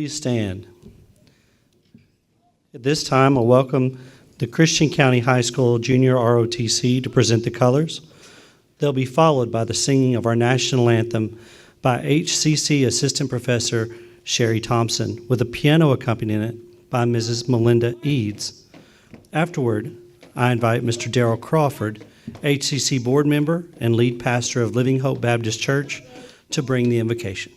Please stand. At this time, I'll welcome the Christian County High School Junior ROTC to present the colors. They'll be followed by the singing of our national anthem by HCC Assistant Professor Sherry Thompson, with a piano accompaniment by Mrs. Melinda Eads. Afterward, I invite Mr. Darrell Crawford, HCC board member and lead pastor of Living Hope Baptist Church, to bring the invocation.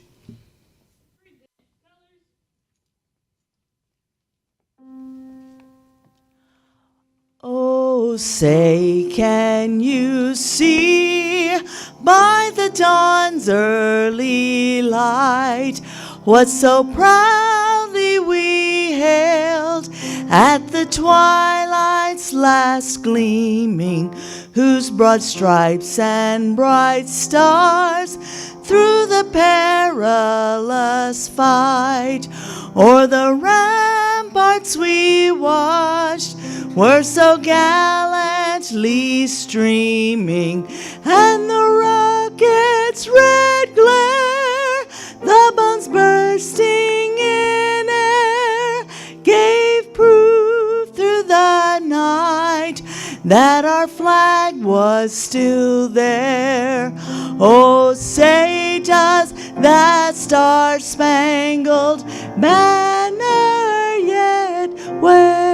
Oh, say, can you see by the dawn's early light what so proudly we hailed at the twilight's last gleaming, whose broad stripes and bright stars through the perilous fight o'er the ramparts we watched were so gallantly streaming, and the rocket's red glare, the bombs bursting in air, gave proof through the night that our flag was still there. Oh, say does that star-spangled banner yet wave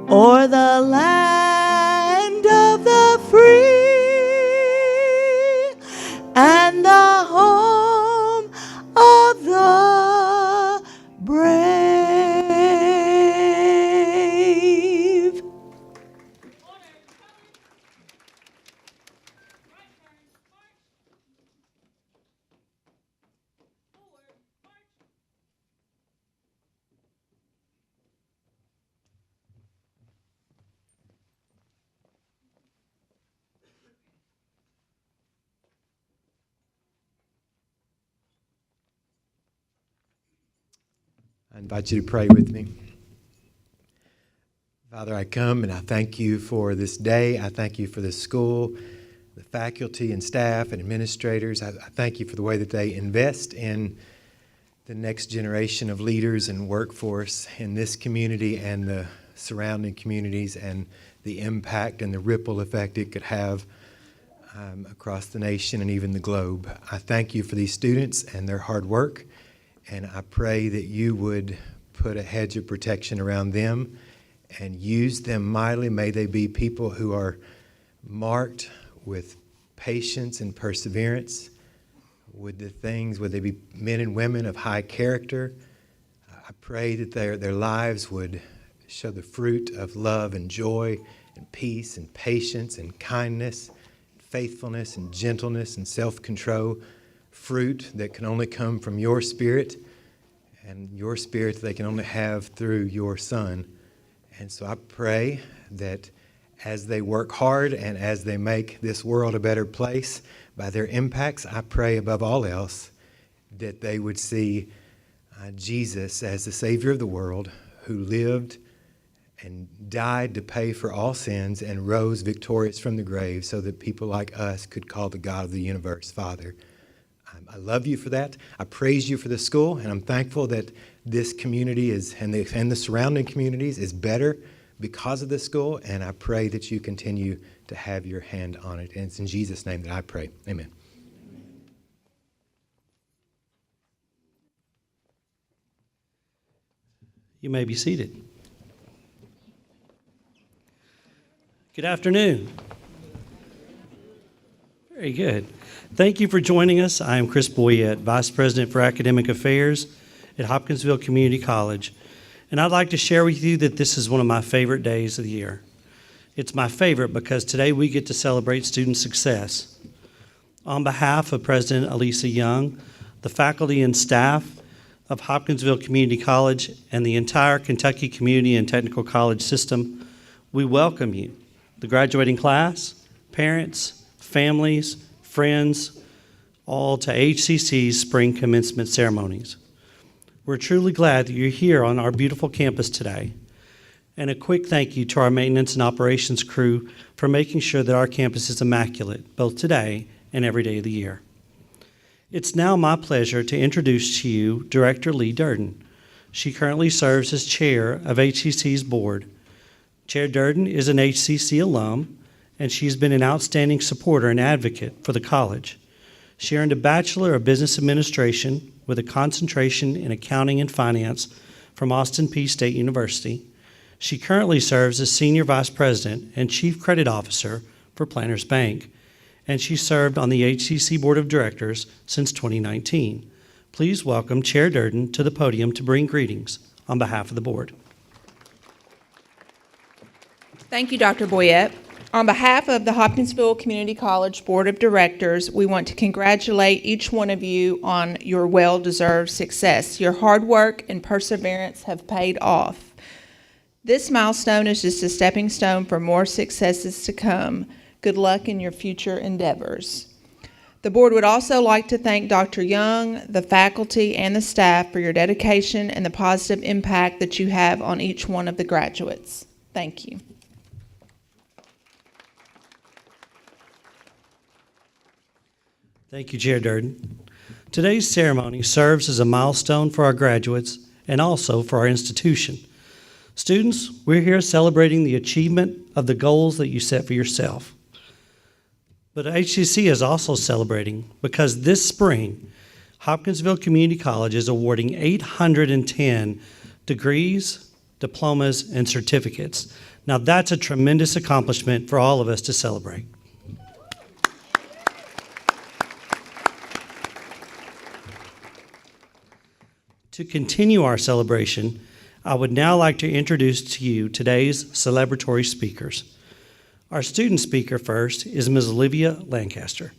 o'er the land of the free and the home of the brave? I invite you to pray with me. Father, I come and I thank you for this day. I thank you for this school, the faculty and staff and administrators. I thank you for the way that they invest in the next generation of leaders and workforce in this community and the surrounding communities, and the impact and the ripple effect it could have across the nation and even the globe. I thank you for these students and their hard work. And I pray that you would put a hedge of protection around them and use them mightily. May they be people who are marked with patience and perseverance with the things, would they be men and women of high character. I pray that their lives would show the fruit of love and joy and peace and patience and kindness, faithfulness and gentleness and self-control. Fruit that can only come from your Spirit, and your Spirit they can only have through your Son. And so I pray that as they work hard and as they make this world a better place by their impacts, I pray above all else that they would see Jesus as the Savior of the world, who lived and died to pay for all sins and rose victorious from the grave so that people like us could call the God of the universe Father. I love you for that. I praise you for the school, and I'm thankful that this community is, and the surrounding communities is better because of this school, and I pray that you continue to have your hand on it. And it's in Jesus' name that I pray. Amen. You may be seated. Good afternoon. Very good. Thank you for joining us. I am Chris Boyette, Vice President for Academic Affairs at Hopkinsville Community College, and I'd like to share with you that this is one of my favorite days of the year. It's my favorite because today we get to celebrate student success. On behalf of President Elisa Young, the faculty and staff of Hopkinsville Community College, and the entire Kentucky Community and Technical College system, we welcome you, the graduating class, parents, families, friends, all to HCC's spring commencement ceremonies. We're truly glad that you're here on our beautiful campus today. And a quick thank you to our maintenance and operations crew for making sure that our campus is immaculate, both today and every day of the year. It's now my pleasure to introduce to you Director Lee Durden. She currently serves as chair of HCC's board. Chair Durden is an HCC alum, and she's been an outstanding supporter and advocate for the college. She earned a Bachelor of Business Administration with a concentration in accounting and finance from Austin Peay State University. She currently serves as Senior Vice President and Chief Credit Officer for Planners Bank, and she served on the HCC Board of Directors since 2019. Please welcome Chair Durden to the podium to bring greetings on behalf of the board. Thank you, Dr. Boyette. On behalf of the Hopkinsville Community College Board of Directors, we want to congratulate each one of you on your well-deserved success. Your hard work and perseverance have paid off. This milestone is just a stepping stone for more successes to come. Good luck in your future endeavors. The board would also like to thank Dr. Young, the faculty, and the staff for your dedication and the positive impact that you have on each one of the graduates. Thank you. Thank you, Chair Durden. Today's ceremony serves as a milestone for our graduates and also for our institution. Students, we're here celebrating the achievement of the goals that you set for yourself. But HCC is also celebrating because this spring, Hopkinsville Community College is awarding 810 degrees, diplomas, and certificates. Now that's a tremendous accomplishment for all of us to celebrate. To continue our celebration, I would now like to introduce to you today's celebratory speakers. Our student speaker first is Ms. Olivia Lancaster.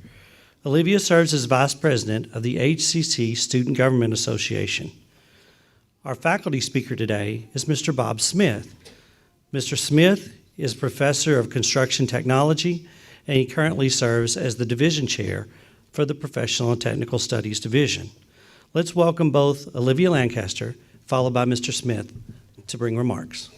Olivia serves as Vice President of the HCC Student Government Association. Our faculty speaker today is Mr. Bob Smith. Mr. Smith is Professor of Construction Technology, and he currently serves as the Division Chair for the Professional and Technical Studies Division. Let's welcome both Olivia Lancaster, followed by Mr. Smith, to bring remarks.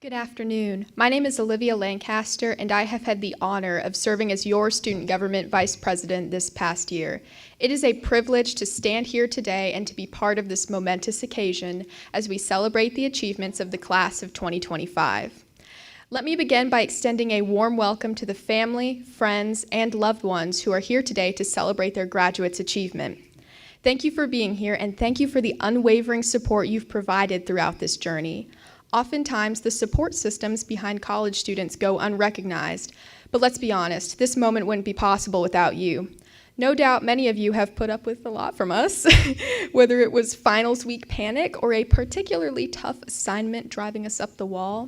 Good afternoon. My name is Olivia Lancaster, and I have had the honor of serving as your Student Government Vice President this past year. It is a privilege to stand here today and to be part of this momentous occasion as we celebrate the achievements of the class of 2025. Let me begin by extending a warm welcome to the family, friends, and loved ones who are here today to celebrate their graduates' achievement. Thank you for being here, and thank you for the unwavering support you've provided throughout this journey. Oftentimes, the support systems behind college students go unrecognized, but let's be honest, this moment wouldn't be possible without you. No doubt many of you have put up with a lot from us, whether it was finals week panic or a particularly tough assignment driving us up the wall.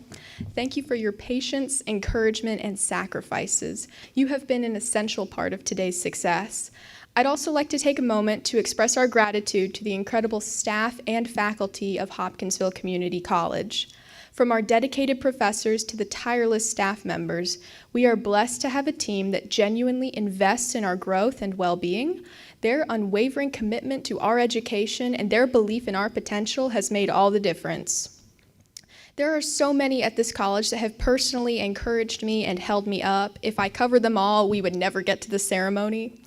Thank you for your patience, encouragement, and sacrifices. You have been an essential part of today's success. I'd also like to take a moment to express our gratitude to the incredible staff and faculty of Hopkinsville Community College. From our dedicated professors to the tireless staff members, we are blessed to have a team that genuinely invests in our growth and well-being. Their unwavering commitment to our education and their belief in our potential has made all the difference. There are so many at this college that have personally encouraged me and held me up. If I covered them all, we would never get to the ceremony.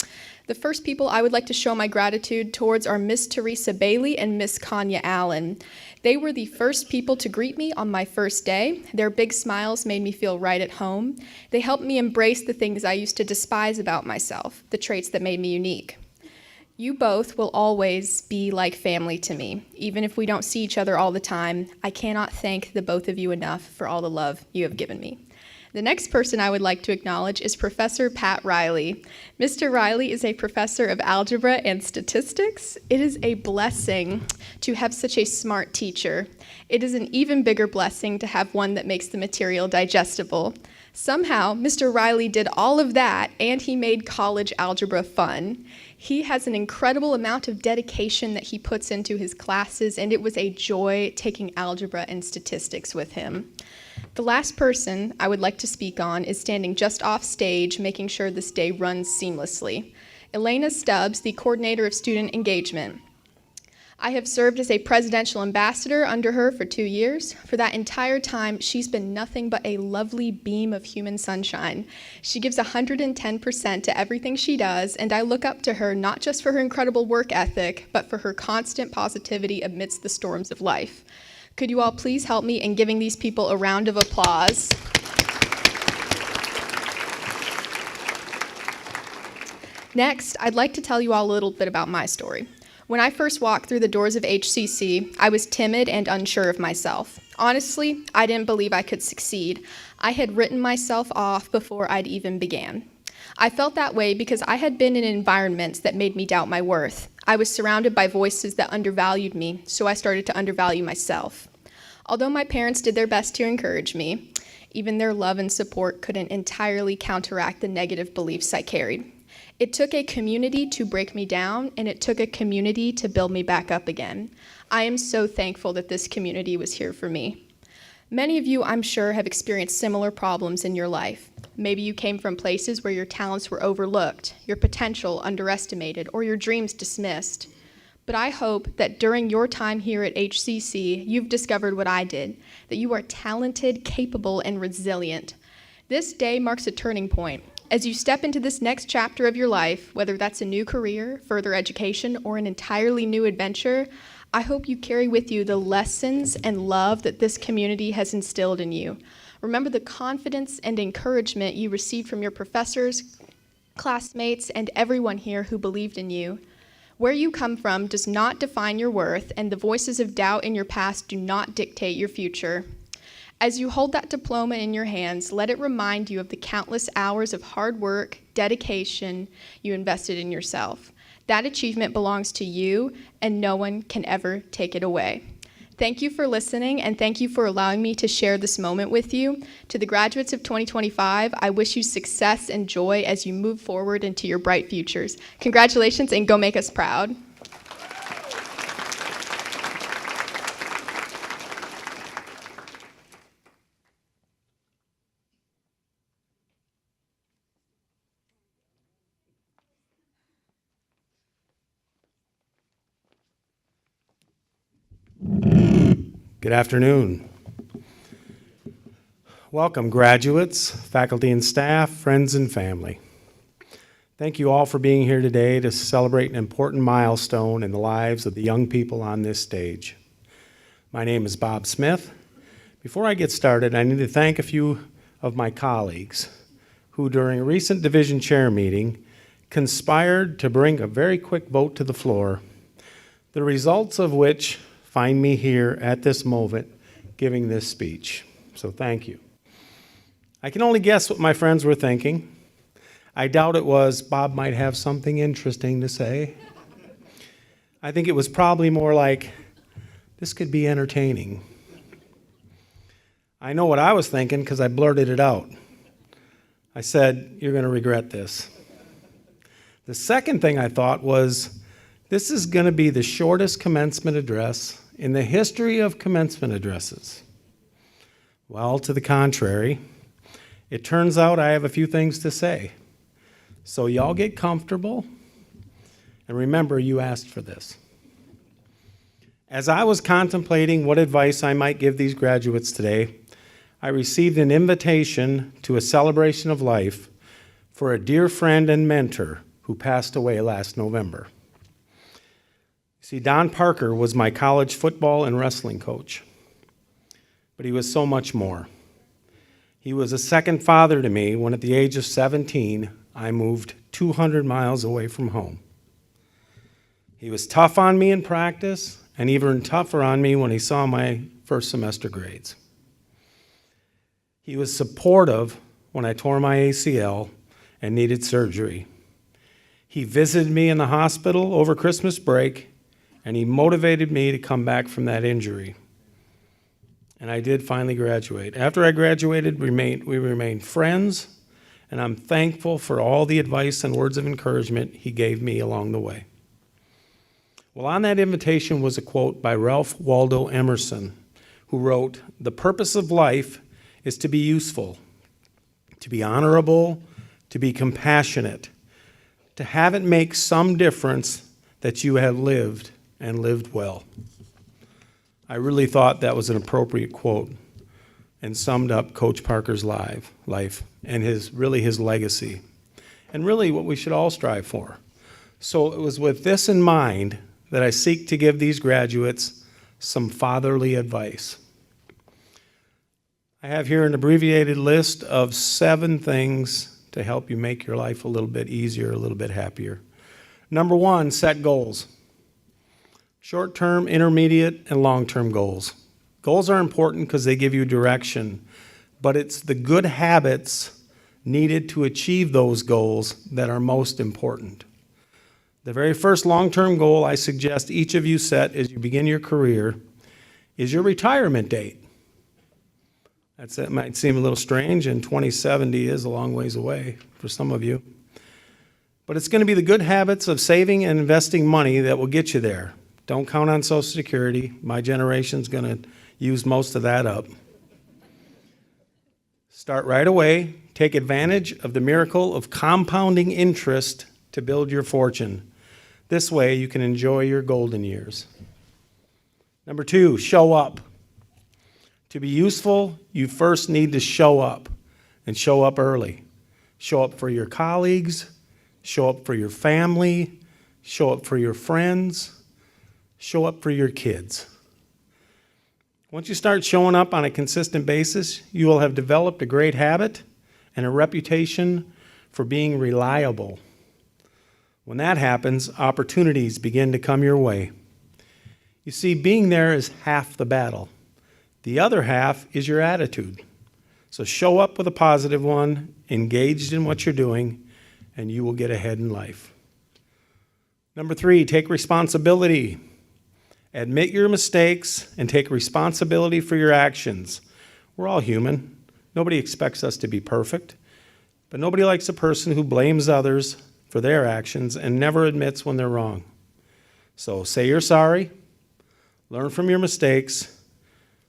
The first people I would like to show my gratitude towards are Miss Teresa Bailey and Miss Kanya Allen. They were the first people to greet me on my first day. Their big smiles made me feel right at home. They helped me embrace the things I used to despise about myself, the traits that made me unique. You both will always be like family to me. Even if we don't see each other all the time, I cannot thank the both of you enough for all the love you have given me. The next person I would like to acknowledge is Professor Pat Riley. Mr. Riley is a professor of algebra and statistics. It is a blessing to have such a smart teacher. It is an even bigger blessing to have one that makes the material digestible. Somehow, Mr. Riley did all of that, and he made college algebra fun. He has an incredible amount of dedication that he puts into his classes, and it was a joy taking algebra and statistics with him. The last person I would like to speak on is standing just off stage, making sure this day runs seamlessly. Elena Stubbs, the coordinator of student engagement. I have served as a presidential ambassador under her for 2 years. For that entire time, she's been nothing but a lovely beam of human sunshine. She gives 110% to everything she does, and I look up to her not just for her incredible work ethic, but for her constant positivity amidst the storms of life. Could you all please help me in giving these people a round of applause? Next, I'd like to tell you all a little bit about my story. When I first walked through the doors of HCC, I was timid and unsure of myself. Honestly, I didn't believe I could succeed. I had written myself off before I'd even began. I felt that way because I had been in environments that made me doubt my worth. I was surrounded by voices that undervalued me, so I started to undervalue myself. Although my parents did their best to encourage me, even their love and support couldn't entirely counteract the negative beliefs I carried. It took a community to break me down, and it took a community to build me back up again. I am so thankful that this community was here for me. Many of you, I'm sure, have experienced similar problems in your life. Maybe you came from places where your talents were overlooked, your potential underestimated, or your dreams dismissed. But I hope that during your time here at HCC, you've discovered what I did, that you are talented, capable, and resilient. This day marks a turning point. As you step into this next chapter of your life, whether that's a new career, further education, or an entirely new adventure, I hope you carry with you the lessons and love that this community has instilled in you. Remember the confidence and encouragement you received from your professors, classmates, and everyone here who believed in you. Where you come from does not define your worth, and the voices of doubt in your past do not dictate your future. As you hold that diploma in your hands, let it remind you of the countless hours of hard work, dedication you invested in yourself. That achievement belongs to you, and no one can ever take it away. Thank you for listening, and thank you for allowing me to share this moment with you. To the graduates of 2025, I wish you success and joy as you move forward into your bright futures. Congratulations, and go make us proud. Good afternoon. Welcome, graduates, faculty and staff, friends and family. Thank you all for being here today to celebrate an important milestone in the lives of the young people on this stage. My name is Bob Smith. Before I get started, I need to thank a few of my colleagues who, during a recent division chair meeting, conspired to bring a very quick vote to the floor, the results of which find me here at this moment giving this speech. So thank you. I can only guess what my friends were thinking. I doubt it was, Bob might have something interesting to say. I think it was probably more like, this could be entertaining. I know what I was thinking because I blurted it out. I said, you're going to regret this. The second thing I thought was, this is going to be the shortest commencement address in the history of commencement addresses. Well, to the contrary, it turns out I have a few things to say. So y'all get comfortable, and remember, you asked for this. As I was contemplating what advice I might give these graduates today, I received an invitation to a celebration of life for a dear friend and mentor who passed away last November. See, Don Parker was my college football and wrestling coach, but he was so much more. He was a second father to me when at the age of 17, I moved 200 miles away from home. He was tough on me in practice and even tougher on me when he saw my first semester grades. He was supportive when I tore my ACL and needed surgery. He visited me in the hospital over Christmas break, and he motivated me to come back from that injury. And I did finally graduate. After I graduated, we remained friends, and I'm thankful for all the advice and words of encouragement he gave me along the way. Well, on that invitation was a quote by Ralph Waldo Emerson, who wrote, "The purpose of life is to be useful, to be honorable, to be compassionate, to have it make some difference that you have lived and lived well. I really thought that was an appropriate quote and summed up Coach Parker's life and his legacy, and really what we should all strive for. So it was with this in mind that I seek to give these graduates some fatherly advice. I have here an abbreviated list of 7 things to help you make your life a little bit easier, a little bit happier. Number 1, set goals. Short-term, intermediate, and long-term goals. Goals are important because they give you direction, but it's the good habits needed to achieve those goals that are most important. The very first long-term goal I suggest each of you set as you begin your career is your retirement date. That might seem a little strange, and 2070 is a long ways away for some of you. But it's going to be the good habits of saving and investing money that will get you there. Don't count on Social Security. My generation's going to use most of that up. Start right away. Take advantage of the miracle of compounding interest to build your fortune. This way you can enjoy your golden years. Number 2, show up. To be useful, you first need to show up, and show up early. Show up for your colleagues, show up for your family, show up for your friends, show up for your kids. Once you start showing up on a consistent basis, you will have developed a great habit and a reputation for being reliable. When that happens, opportunities begin to come your way. You see, being there is half the battle. The other half is your attitude. So show up with a positive one, engaged in what you're doing, and you will get ahead in life. Number 3, take responsibility. Admit your mistakes and take responsibility for your actions. We're all human. Nobody expects us to be perfect, but nobody likes a person who blames others for their actions and never admits when they're wrong. So say you're sorry, learn from your mistakes,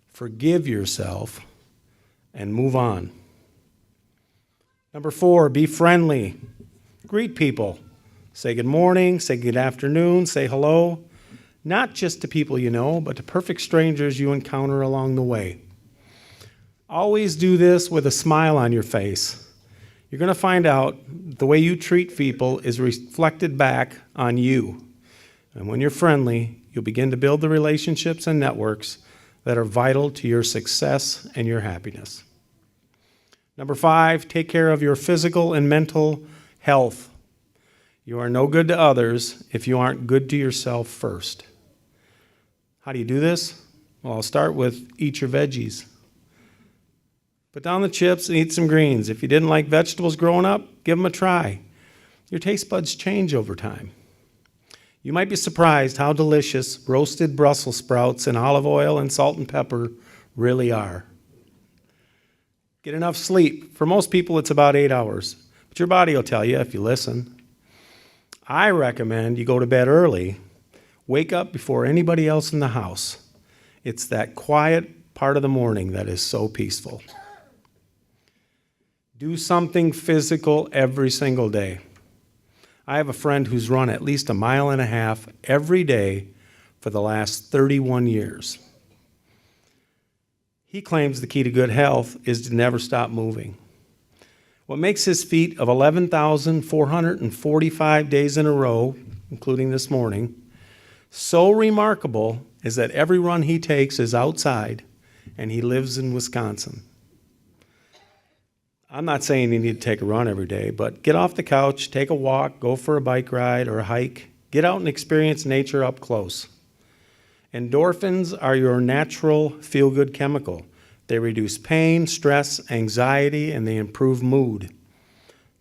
forgive yourself, and move on. Number 4, be friendly. Greet people. Say good morning, say good afternoon, say hello. Not just to people you know, but to perfect strangers you encounter along the way. Always do this with a smile on your face. You're going to find out the way you treat people is reflected back on you. And when you're friendly, you'll begin to build the relationships and networks that are vital to your success and your happiness. Number 5, take care of your physical and mental health. You are no good to others if you aren't good to yourself first. How do you do this? Well, I'll start with eat your veggies. Put down the chips and eat some greens. If you didn't like vegetables growing up, give them a try. Your taste buds change over time. You might be surprised how delicious roasted Brussels sprouts in olive oil and salt and pepper really are. Get enough sleep. For most people, it's about 8 hours, but your body will tell you if you listen. I recommend you go to bed early. Wake up before anybody else in the house. It's that quiet part of the morning that is so peaceful. Do something physical every single day. I have a friend who's run at least 1.5 miles every day for the last 31 years. He claims the key to good health is to never stop moving. What makes his feat of 11,445 days in a row, including this morning, so remarkable is that every run he takes is outside, and he lives in Wisconsin. I'm not saying you need to take a run every day, but get off the couch, take a walk, go for a bike ride or a hike. Get out and experience nature up close. Endorphins are your natural feel-good chemical. They reduce pain, stress, anxiety, and they improve mood.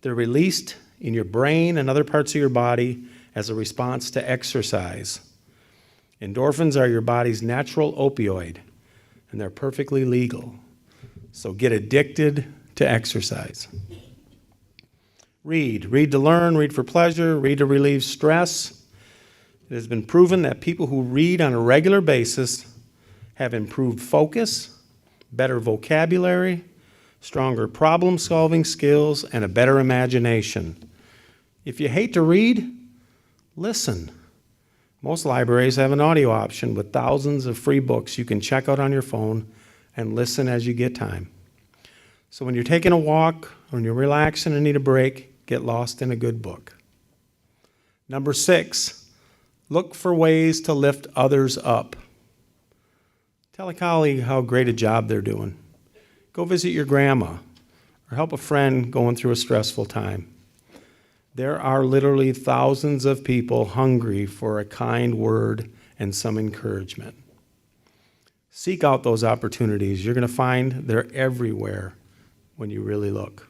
They're released in your brain and other parts of your body as a response to exercise. Endorphins are your body's natural opioid, and they're perfectly legal. So get addicted to exercise. Read. Read to learn, read for pleasure, read to relieve stress. It has been proven that people who read on a regular basis have improved focus, better vocabulary, stronger problem-solving skills, and a better imagination. If you hate to read, listen. Most libraries have an audio option with thousands of free books you can check out on your phone and listen as you get time. So when you're taking a walk, or when you're relaxing and need a break, get lost in a good book. Number 6, look for ways to lift others up. Tell a colleague how great a job they're doing. Go visit your grandma or help a friend going through a stressful time. There are literally thousands of people hungry for a kind word and some encouragement. Seek out those opportunities. You're going to find they're everywhere when you really look.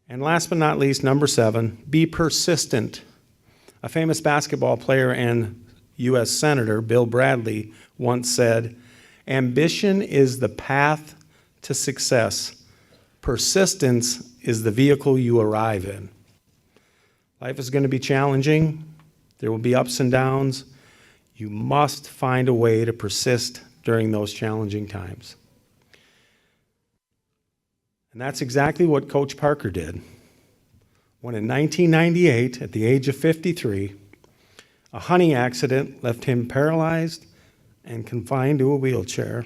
And last but not least, number 7, be persistent. A famous basketball player and U.S. Senator, Bill Bradley, once said, "Ambition is the path to success. Persistence is the vehicle you arrive in." Life is going to be challenging. There will be ups and downs. You must find a way to persist during those challenging times. And that's exactly what Coach Parker did when in 1998, at the age of 53, a hunting accident left him paralyzed and confined to a wheelchair.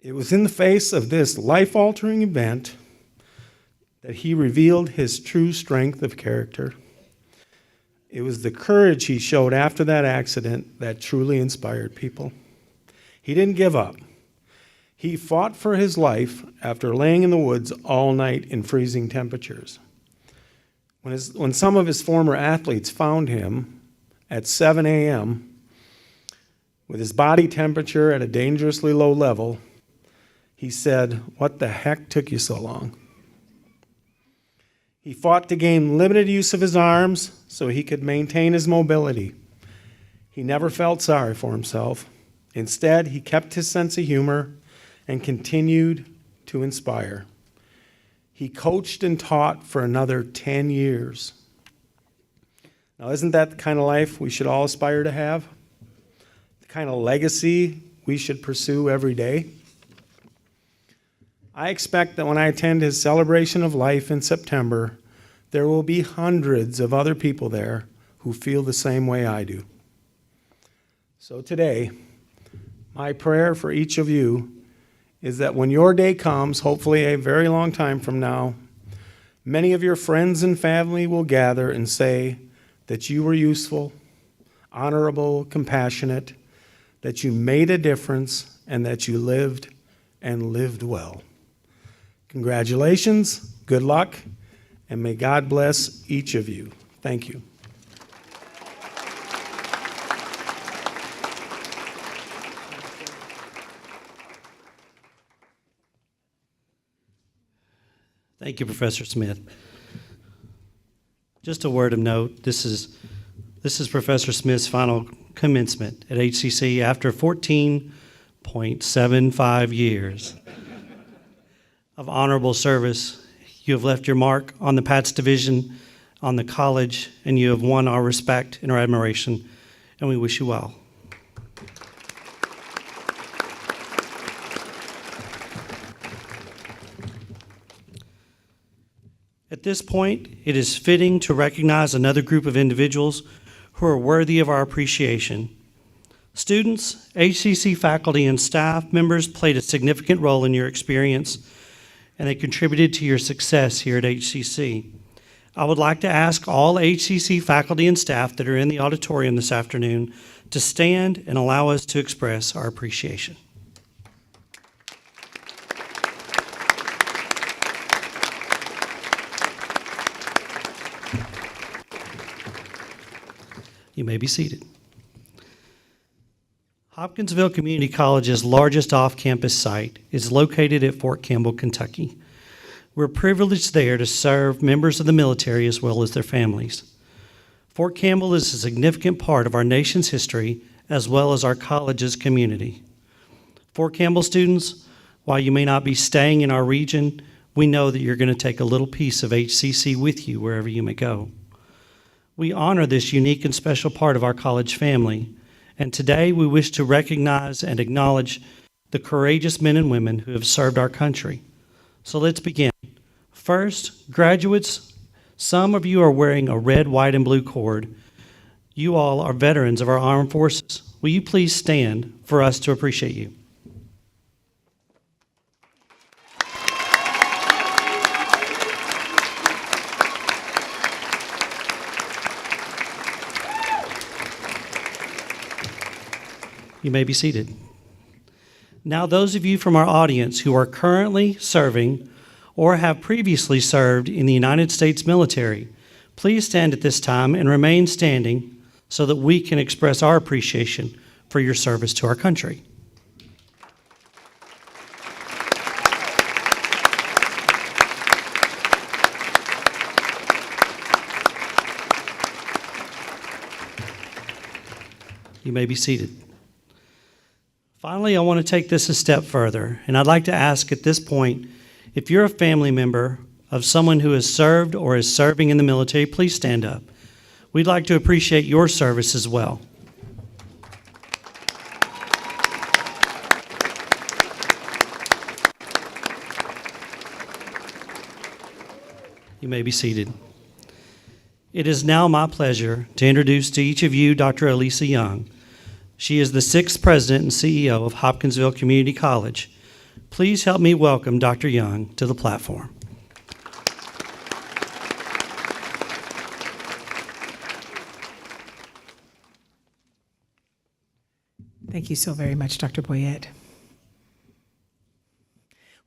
It was in the face of this life-altering event that he revealed his true strength of character. It was the courage he showed after that accident that truly inspired people. He didn't give up. He fought for his life after laying in the woods all night in freezing temperatures. When some of his former athletes found him at 7 a.m. with his body temperature at a dangerously low level, he said, "What the heck took you so long?" He fought to gain limited use of his arms so he could maintain his mobility. He never felt sorry for himself. Instead, he kept his sense of humor and continued to inspire. He coached and taught for another 10 years. Now, isn't that the kind of life we should all aspire to have? The kind of legacy we should pursue every day? I expect that when I attend his celebration of life in September, there will be hundreds of other people there who feel the same way I do. So today, my prayer for each of you is that when your day comes, hopefully a very long time from now, many of your friends and family will gather and say that you were useful, honorable, compassionate, that you made a difference, and that you lived and lived well. Congratulations, good luck, and may God bless each of you. Thank you. Thank you, Professor Smith. Just a word of note, this is Professor Smith's final commencement at HCC after 14.75 years of honorable service. You have left your mark on the Pats Division, on the college, and you have won our respect and our admiration, and we wish you well. At this point, it is fitting to recognize another group of individuals who are worthy of our appreciation. Students, HCC faculty, and staff members played a significant role in your experience, and they contributed to your success here at HCC. I would like to ask all HCC faculty and staff that are in the auditorium this afternoon to stand and allow us to express our appreciation. You may be seated. Hopkinsville Community College's largest off-campus site is located at Fort Campbell, Kentucky. We're privileged there to serve members of the military as well as their families. Fort Campbell is a significant part of our nation's history as well as our college's community. Fort Campbell students, while you may not be staying in our region, we know that you're going to take a little piece of HCC with you wherever you may go. We honor this unique and special part of our college family, and today we wish to recognize and acknowledge the courageous men and women who have served our country. So let's begin. First, graduates, Some of you are wearing a red, white, and blue cord. You all are veterans of our armed forces. Will you please stand for us to appreciate you? You may be seated. Now, those of you from our audience who are currently serving or have previously served in the United States military, please stand at this time and remain standing so that we can express our appreciation for your service to our country. You may be seated. Finally, I want to take this a step further, and I'd like to ask at this point, if you're a family member of someone who has served or is serving in the military, please stand up. We'd like to appreciate your service as well. You may be seated. It is now my pleasure to introduce to each of you Dr. Elisa Young. She is the 6th president and CEO of Hopkinsville Community College. Please help me welcome Dr. Young to the platform. Thank you so very much, Dr. Boyette.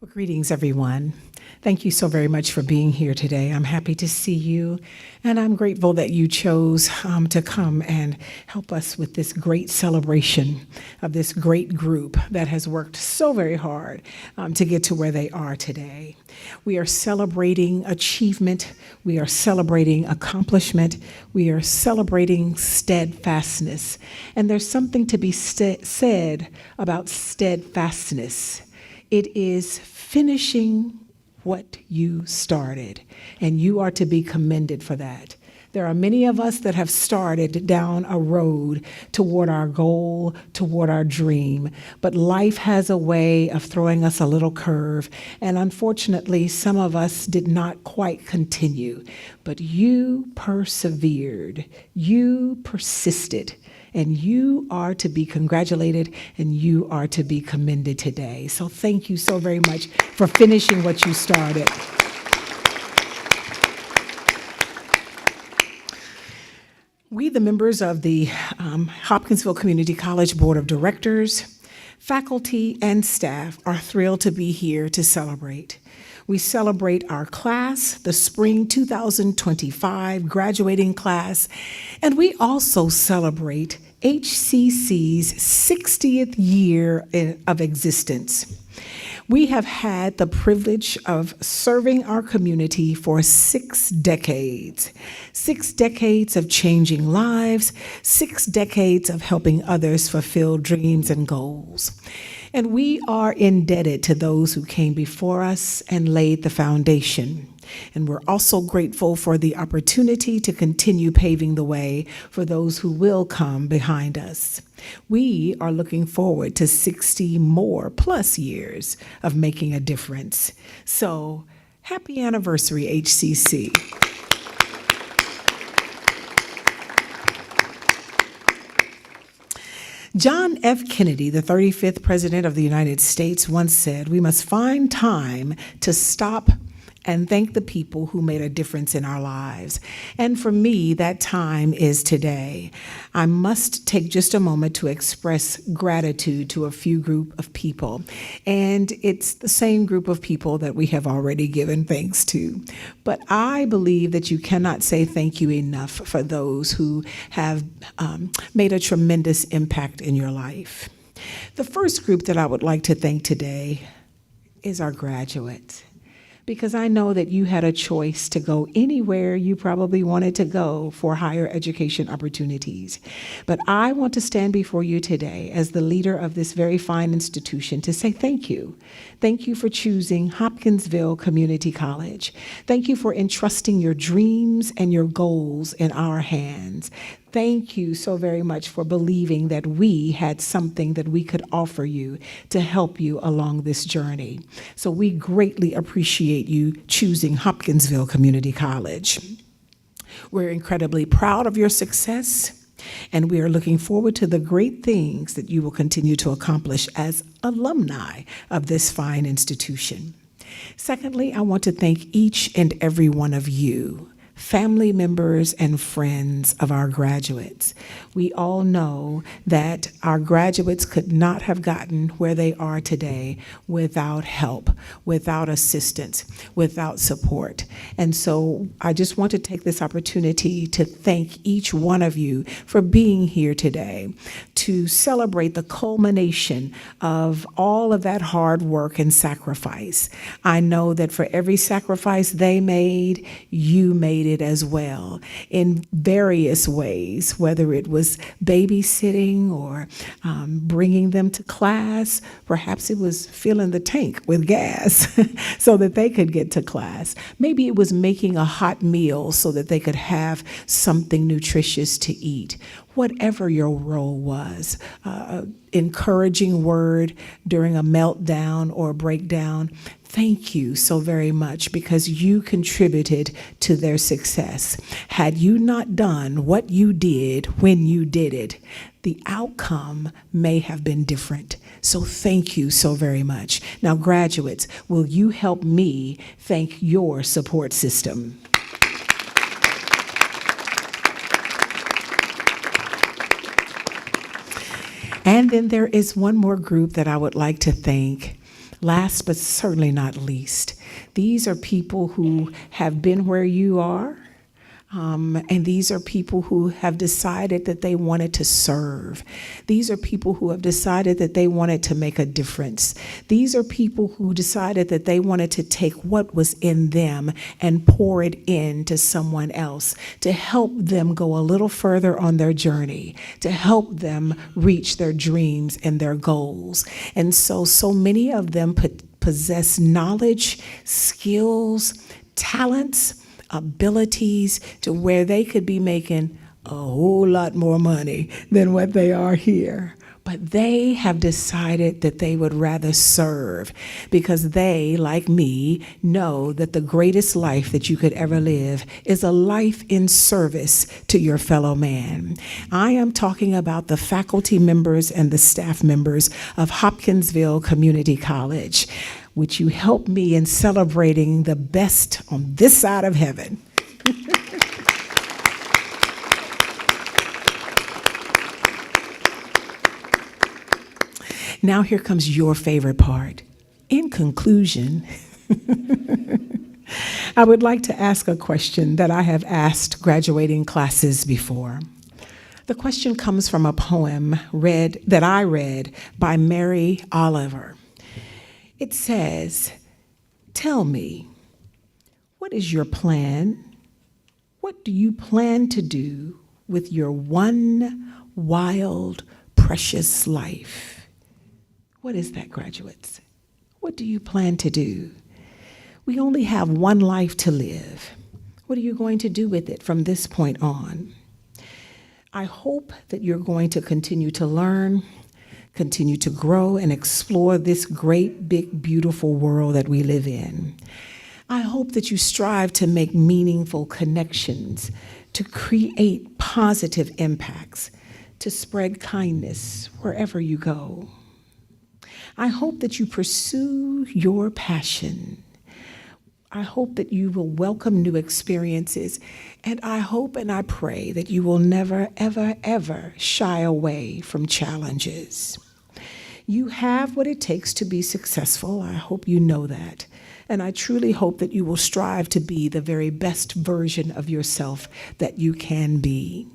Well, greetings, everyone. Thank you so very much for being here today. I'm happy to see you, and I'm grateful that you chose to come and help us with this great celebration of this great group that has worked so very hard to get to where they are today. We are celebrating achievement. We are celebrating accomplishment. We are celebrating steadfastness. And there's something to be said about steadfastness. It is finishing what you started, and you are to be commended for that. There are many of us that have started down a road toward our goal, toward our dream, but life has a way of throwing us a little curve, and unfortunately, some of us did not quite continue, but you persevered, you persisted, and you are to be congratulated and you are to be commended today. So thank you so very much for finishing what you started. We, the members of the Hopkinsville Community College Board of Directors, faculty, and staff are thrilled to be here to celebrate. We celebrate our class, the spring 2025 graduating class, and we also celebrate HCC's 60th year of existence. We have had the privilege of serving our community for 6 decades. 6 decades of changing lives, 6 decades of helping others fulfill dreams and goals. And we are indebted to those who came before us and laid the foundation. And we're also grateful for the opportunity to continue paving the way for those who will come behind us. We are looking forward to 60 more plus years of making a difference. So, happy anniversary, HCC. John F. Kennedy, the 35th President of the United States, once said, "We must find time to stop and thank the people who made a difference in our lives." And for me, that time is today. I must take just a moment to express gratitude to a few group of people. And it's the same group of people that we have already given thanks to. But I believe that you cannot say thank you enough for those who have made a tremendous impact in your life. The first group that I would like to thank today is our graduates, because I know that you had a choice to go anywhere you probably wanted to go for higher education opportunities. But I want to stand before you today as the leader of this very fine institution to say thank you. Thank you for choosing Hopkinsville Community College. Thank you for entrusting your dreams and your goals in our hands. Thank you so very much for believing that we had something that we could offer you to help you along this journey. So we greatly appreciate you choosing Hopkinsville Community College. We're incredibly proud of your success, and we are looking forward to the great things that you will continue to accomplish as alumni of this fine institution. Secondly, I want to thank each and every one of you, family members and friends of our graduates. We all know that our graduates could not have gotten where they are today without help, without assistance, without support. And so I just want to take this opportunity to thank each one of you for being here today to celebrate the culmination of all of that hard work and sacrifice. I know that for every sacrifice they made, you made it as well in various ways, whether it was babysitting or bringing them to class. Perhaps it was filling the tank with gas so that they could get to class. Maybe it was making a hot meal so that they could have something nutritious to eat. Whatever your role was, encouraging word during a meltdown or breakdown, thank you so very much because you contributed to their success. Had you not done what you did when you did it, the outcome may have been different. So thank you so very much. Now, graduates, will you help me thank your support system? And then there is one more group that I would like to thank. Last but certainly not least, these are people who have been where you are, and these are people who have decided that they wanted to serve. These are people who have decided that they wanted to make a difference. These are people who decided that they wanted to take what was in them and pour it into someone else to help them go a little further on their journey, to help them reach their dreams and their goals. And so many of them possess knowledge, skills, talents, abilities to where they could be making a whole lot more money than what they are here. But they have decided that they would rather serve because they, like me, know that the greatest life that you could ever live is a life in service to your fellow man. I am talking about the faculty members and the staff members of Hopkinsville Community College. Would you help me in celebrating the best on this side of heaven? Now here comes your favorite part. In conclusion, I would like to ask a question that I have asked graduating classes before. The question comes from a poem that I read by Mary Oliver. It says, "Tell me, what is your plan? What do you plan to do with your one wild, precious life?" What is that, graduates? What do you plan to do? We only have one life to live. What are you going to do with it from this point on? I hope that you're going to continue to learn, continue to grow and explore this great, big, beautiful world that we live in. I hope that you strive to make meaningful connections, to create positive impacts, to spread kindness wherever you go. I hope that you pursue your passion. I hope that you will welcome new experiences, and I hope and I pray that you will never, ever, ever shy away from challenges. You have what it takes to be successful. I hope you know that. And I truly hope that you will strive to be the very best version of yourself that you can be.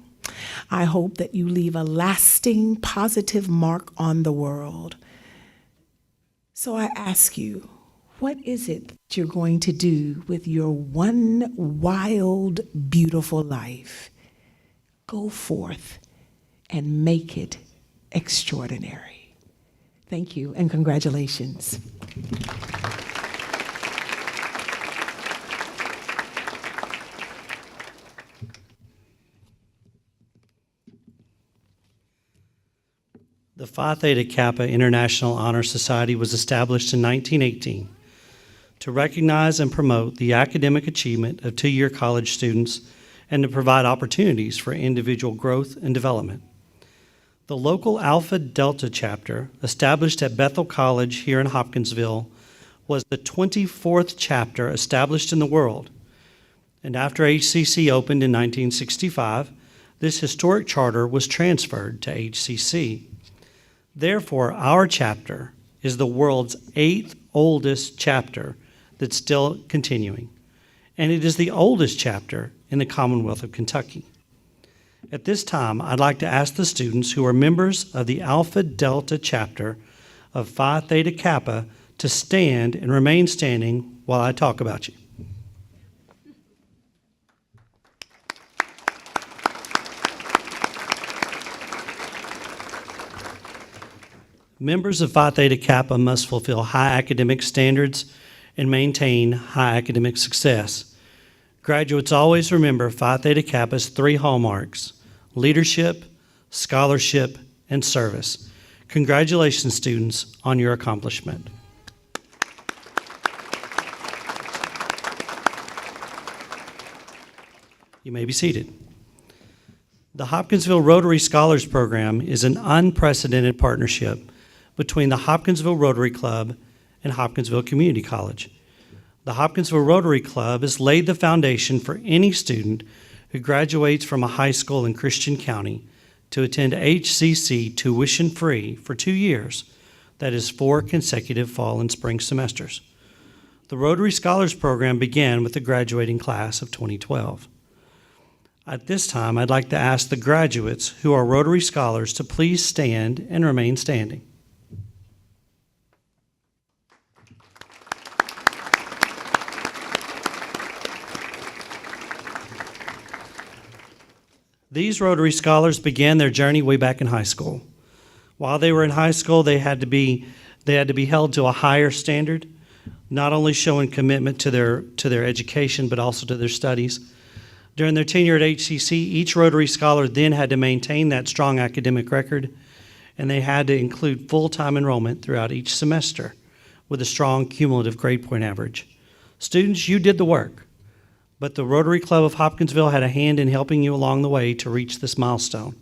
I hope that you leave a lasting, positive mark on the world. So I ask you, what is it that you're going to do with your one wild, beautiful life? Go forth and make it extraordinary. Thank you and congratulations. The Phi Theta Kappa International Honor Society was established in 1918 to recognize and promote the academic achievement of two-year college students and to provide opportunities for individual growth and development. The local Alpha Delta chapter, established at Bethel College here in Hopkinsville, was the 24th chapter established in the world. And after HCC opened in 1965, this historic charter was transferred to HCC. Therefore, our chapter is the world's 8th oldest chapter that's still continuing, and it is the oldest chapter in the Commonwealth of Kentucky. At this time, I'd like to ask the students who are members of the Alpha Delta chapter of Phi Theta Kappa to stand and remain standing while I talk about you. Members of Phi Theta Kappa must fulfill high academic standards and maintain high academic success. Graduates always remember Phi Theta Kappa's 3 hallmarks: leadership, scholarship, and service. Congratulations, students, on your accomplishment. You may be seated. The Hopkinsville Rotary Scholars Program is an unprecedented partnership between the Hopkinsville Rotary Club and Hopkinsville Community College. The Hopkinsville Rotary Club has laid the foundation for any student who graduates from a high school in Christian County to attend HCC tuition-free for 2 years, that is 4 consecutive fall and spring semesters. The Rotary Scholars Program began with the graduating class of 2012. At this time, I'd like to ask the graduates who are Rotary Scholars to please stand and remain standing. These Rotary Scholars began their journey way back in high school. While they were in high school, they had to be held to a higher standard, not only showing commitment to their education, but also to their studies. During their tenure at HCC, each Rotary Scholar then had to maintain that strong academic record, and they had to include full-time enrollment throughout each semester with a strong cumulative grade point average. Students, you did the work, but the Rotary Club of Hopkinsville had a hand in helping you along the way to reach this milestone.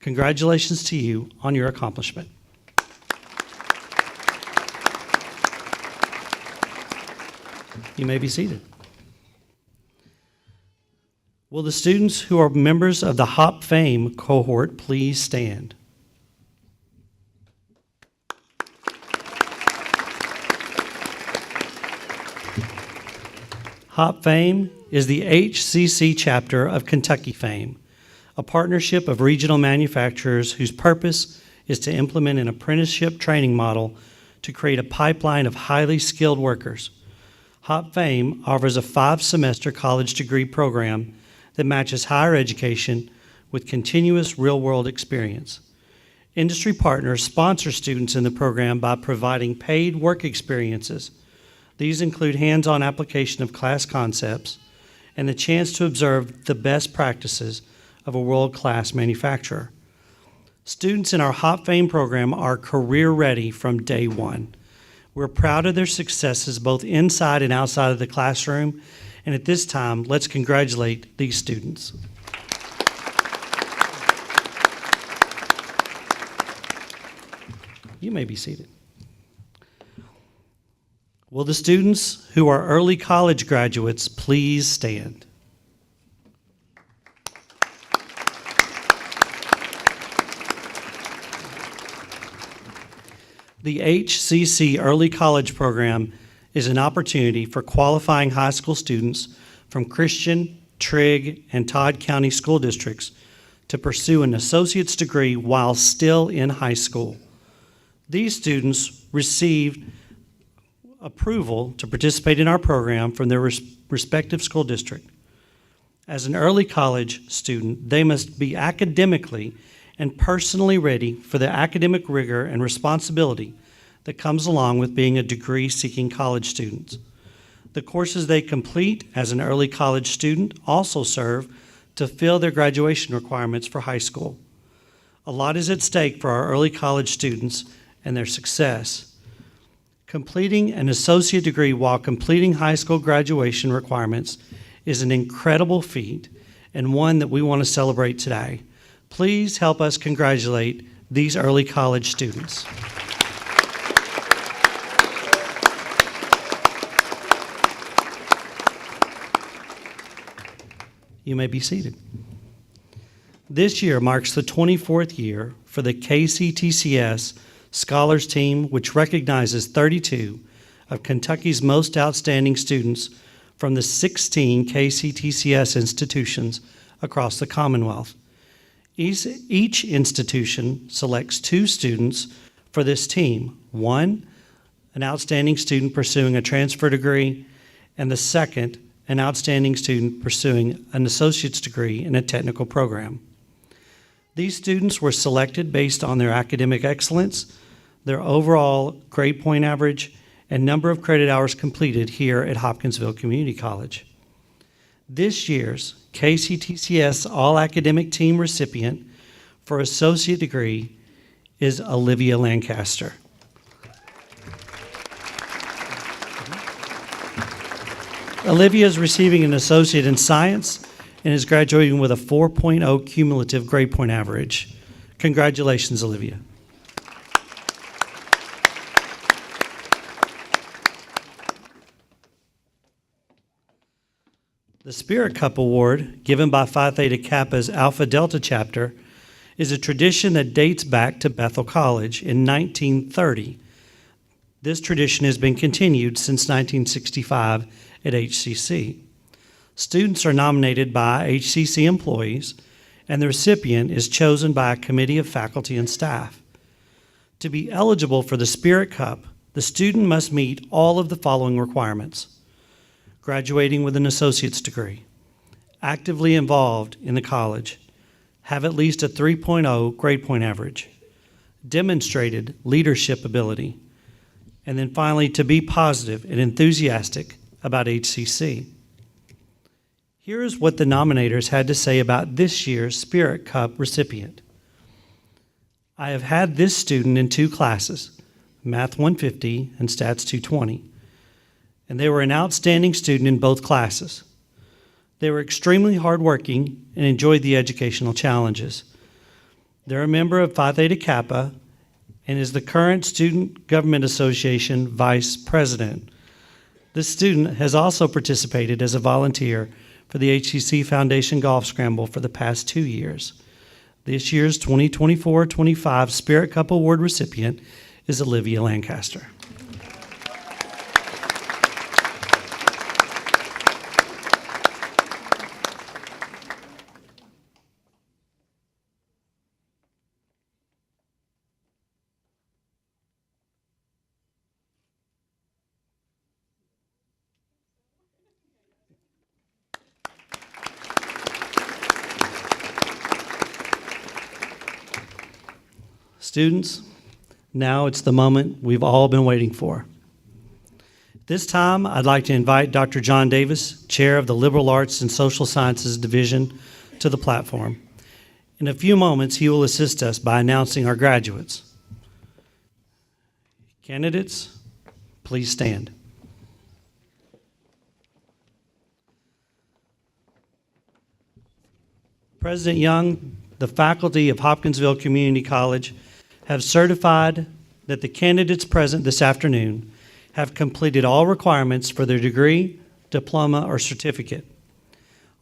Congratulations to you on your accomplishment. You may be seated. Will the students who are members of the Hop Fame cohort please stand? Hop Fame is the HCC chapter of Kentucky Fame, a partnership of regional manufacturers whose purpose is to implement an apprenticeship training model to create a pipeline of highly skilled workers. Hop Fame offers a 5-semester college degree program that matches higher education with continuous real-world experience. Industry partners sponsor students in the program by providing paid work experiences. These include hands-on application of class concepts and the chance to observe the best practices of a world-class manufacturer. Students in our Hop Fame program are career-ready from day one. We're proud of their successes both inside and outside of the classroom, and at this time, let's congratulate these students. You may be seated. Will the students who are early college graduates please stand? The HCC Early College Program is an opportunity for qualifying high school students from Christian, Trigg, and Todd County school districts to pursue an associate's degree while still in high school. These students received approval to participate in our program from their respective school district. As an early college student, they must be academically and personally ready for the academic rigor and responsibility that comes along with being a degree-seeking college student. The courses they complete as an early college student also serve to fill their graduation requirements for high school. A lot is at stake for our early college students and their success. Completing an associate degree while completing high school graduation requirements is an incredible feat and one that we want to celebrate today. Please help us congratulate these early college students. You may be seated. This year marks the 24th year for the KCTCS Scholars Team, which recognizes 32 of Kentucky's most outstanding students from the 16 KCTCS institutions across the Commonwealth. Each institution selects 2 students for this team. One, an outstanding student pursuing a transfer degree, and the second, an outstanding student pursuing an associate's degree in a technical program. These students were selected based on their academic excellence, their overall grade point average, and number of credit hours completed here at Hopkinsville Community College. This year's KCTCS All-Academic Team recipient for associate degree is Olivia Lancaster. Olivia is receiving an associate in science and is graduating with a 4.0 cumulative grade point average. Congratulations, Olivia. The Spirit Cup Award, given by Phi Theta Kappa's Alpha Delta chapter, is a tradition that dates back to Bethel College in 1930. This tradition has been continued since 1965 at HCC. Students are nominated by HCC employees, and the recipient is chosen by a committee of faculty and staff. To be eligible for the Spirit Cup, the student must meet all of the following requirements: graduating with an associate's degree, actively involved in the college, have at least a 3.0 grade point average, demonstrated leadership ability, and then finally, to be positive and enthusiastic about HCC. Here is what the nominators had to say about this year's Spirit Cup recipient. I have had this student in 2 classes, Math 150 and Stats 220, and they were an outstanding student in both classes. They were extremely hardworking and enjoyed the educational challenges. They're a member of Phi Theta Kappa and is the current Student Government Association Vice President. This student has also participated as a volunteer for the HCC Foundation Golf Scramble for the past 2 years. This year's 2024-25 Spirit Cup Award recipient is Olivia Lancaster. Students, now it's the moment we've all been waiting for. This time, I'd like to invite Dr. John Davis, Chair of the Liberal Arts and Social Sciences Division, to the platform. In a few moments, he will assist us by announcing our graduates. Candidates, please stand. President Young, the faculty of Hopkinsville Community College have certified that the candidates present this afternoon have completed all requirements for their degree, diploma, or certificate.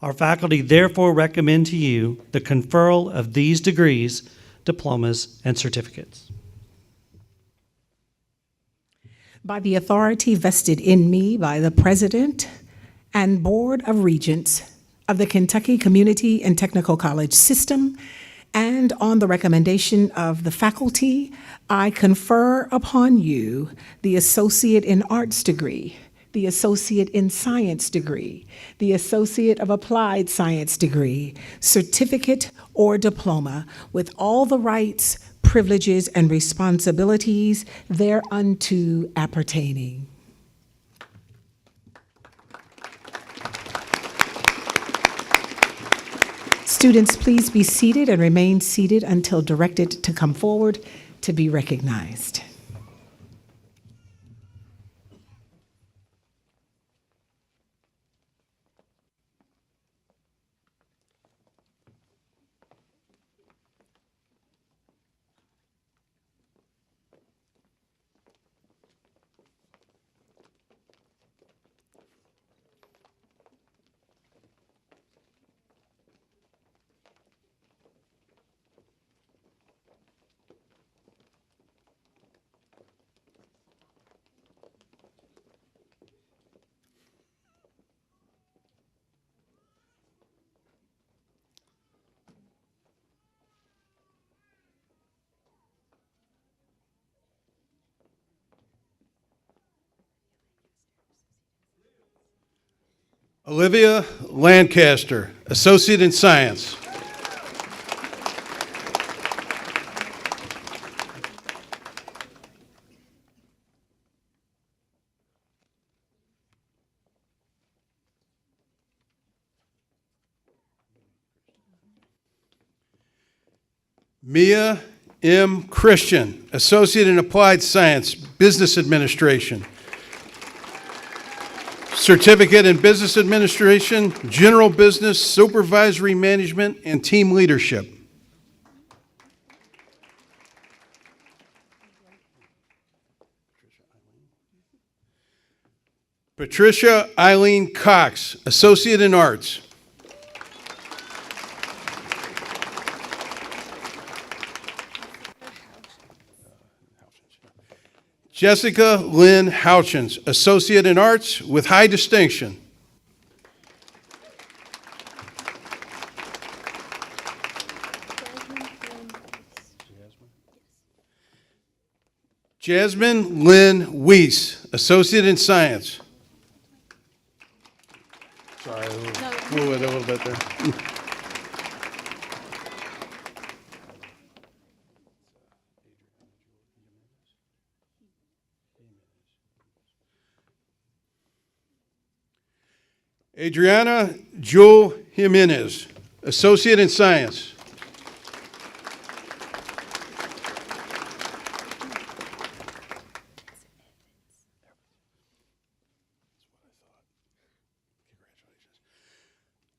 Our faculty therefore recommend to you the conferral of these degrees, diplomas, and certificates. By the authority vested in me by the President and Board of Regents of the Kentucky Community and Technical College System, and on the recommendation of the faculty, I confer upon you the Associate in Arts degree, the Associate in Science degree, the Associate of Applied Science degree, certificate or diploma, with all the rights, privileges, and responsibilities thereunto appertaining. Students, please be seated and remain seated until directed to come forward to be recognized. Olivia Lancaster, Associate in Science. Mia M. Christian, Associate in Applied Science, Business Administration. Certificate in Business Administration, General Business, Supervisory Management, and Team Leadership. Patricia Eileen Cox, Associate in Arts. Jessica Lynn Houchins, Associate in Arts with high distinction. Jasmine Lynn Weiss, Associate in Science. Sorry, blew it a little bit there. Adriana Jewel Jimenez, Associate in Science.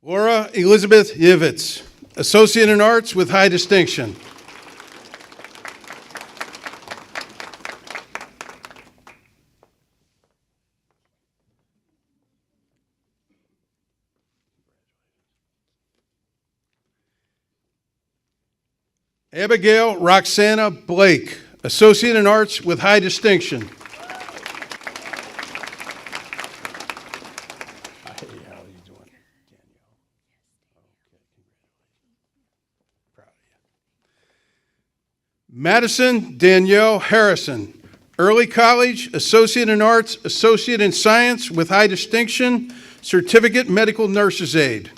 Laura Elizabeth Yivitz, Associate in Arts with high distinction. Abigail Roxana Blake, Associate in Arts with high distinction. Madison Danielle Harrison, Early College, Associate in Arts, Associate in Science with high distinction, Certificate Medical Nurse's Aide.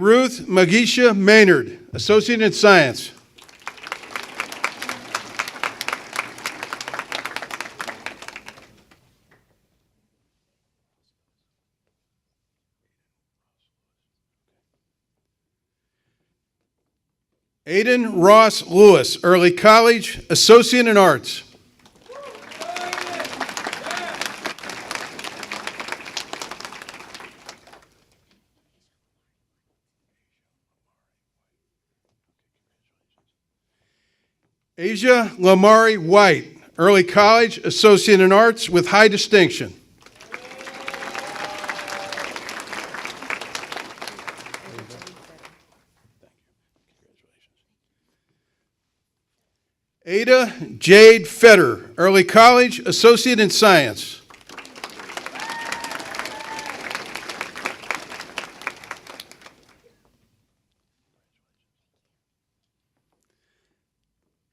Ruth Magisha Maynard, Associate in Science. Aiden Ross Lewis, Early College, Associate in Arts. Asia Lamari White, Early College, Associate in Arts with high distinction. Ada Jade Fetter, Early College, Associate in Science.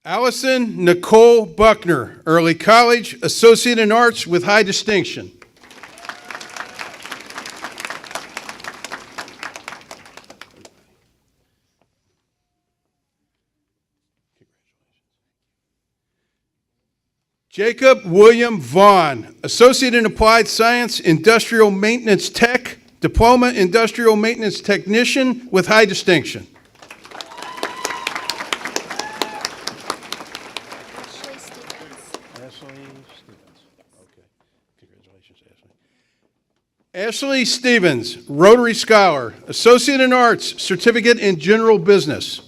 Allison Nicole Buckner, Early College, Associate in Arts with high distinction. Jacob William Vaughn, Associate in Applied Science, Industrial Maintenance Tech, Diploma Industrial Maintenance Technician with high distinction. Ashley Stevens, Rotary Scholar, Associate in Arts, Certificate in General Business.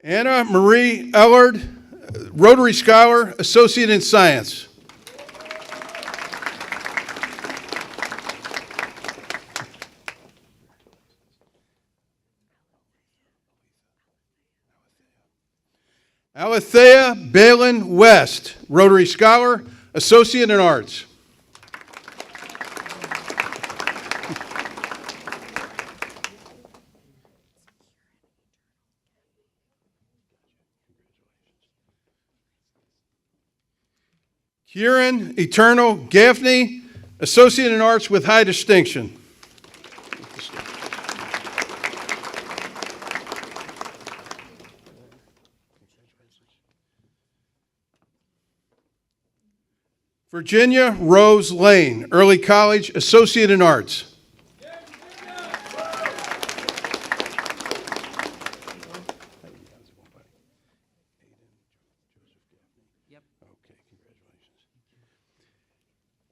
Anna Marie Ellard, Rotary Scholar, Associate in Science. Alethea Balin West, Rotary Scholar, Associate in Arts. Kieran Eternal Gaffney, Associate in Arts with high distinction. Virginia Rose Lane, Early College, Associate in Arts.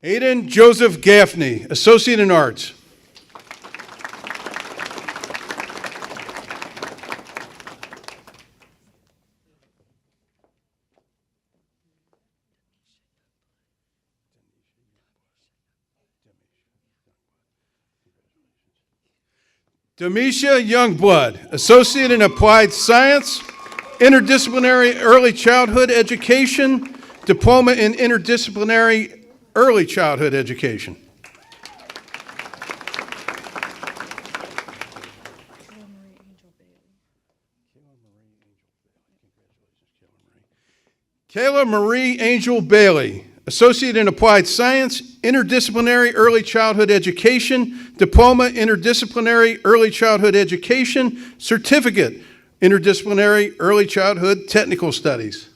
Aiden Joseph Gaffney, Associate in Arts. Demisha Youngblood, Associate in Applied Science, Interdisciplinary Early Childhood Education, Diploma in Interdisciplinary Early Childhood Education. Kayla Marie Angel Bailey, Associate in Applied Science, Interdisciplinary Early Childhood Education, Diploma Interdisciplinary Early Childhood Education, Certificate Interdisciplinary Early Childhood Technical Studies.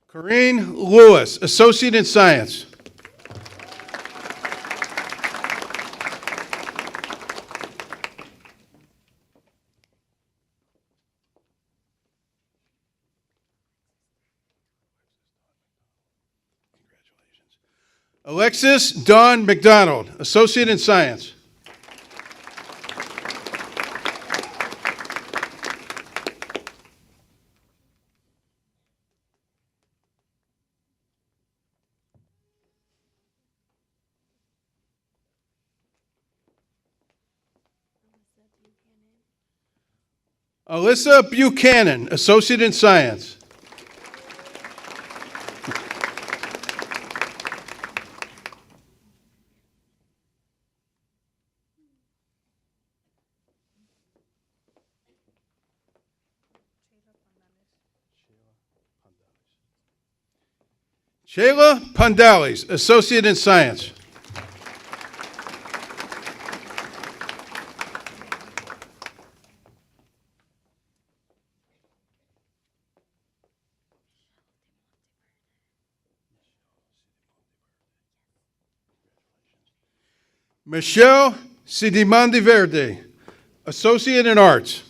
Corinne Lewis, Associate in Science. Alexis Dawn McDonald, Associate in Science. Alyssa Buchanan, Associate in Science. Shayla Pandales, Associate in Science. Michelle Sidimandi Verde, Associate in Arts.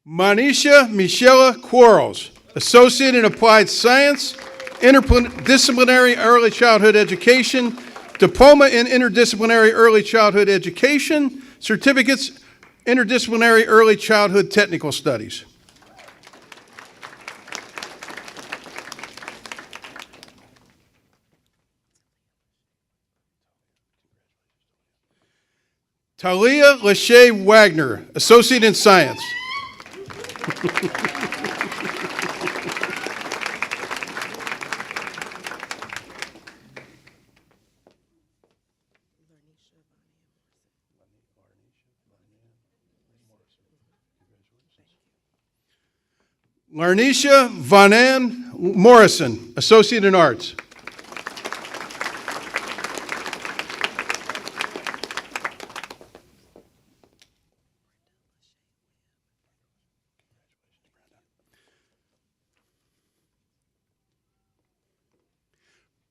Manisha Michelle Quarles, Associate in Applied Science, Interdisciplinary Early Childhood Education, Diploma in Interdisciplinary Early Childhood Education, Certificates Interdisciplinary Early Childhood Technical Studies. Talia Lachey Wagner, Associate in Science. Larnisha Vanan Morrison, Associate in Arts.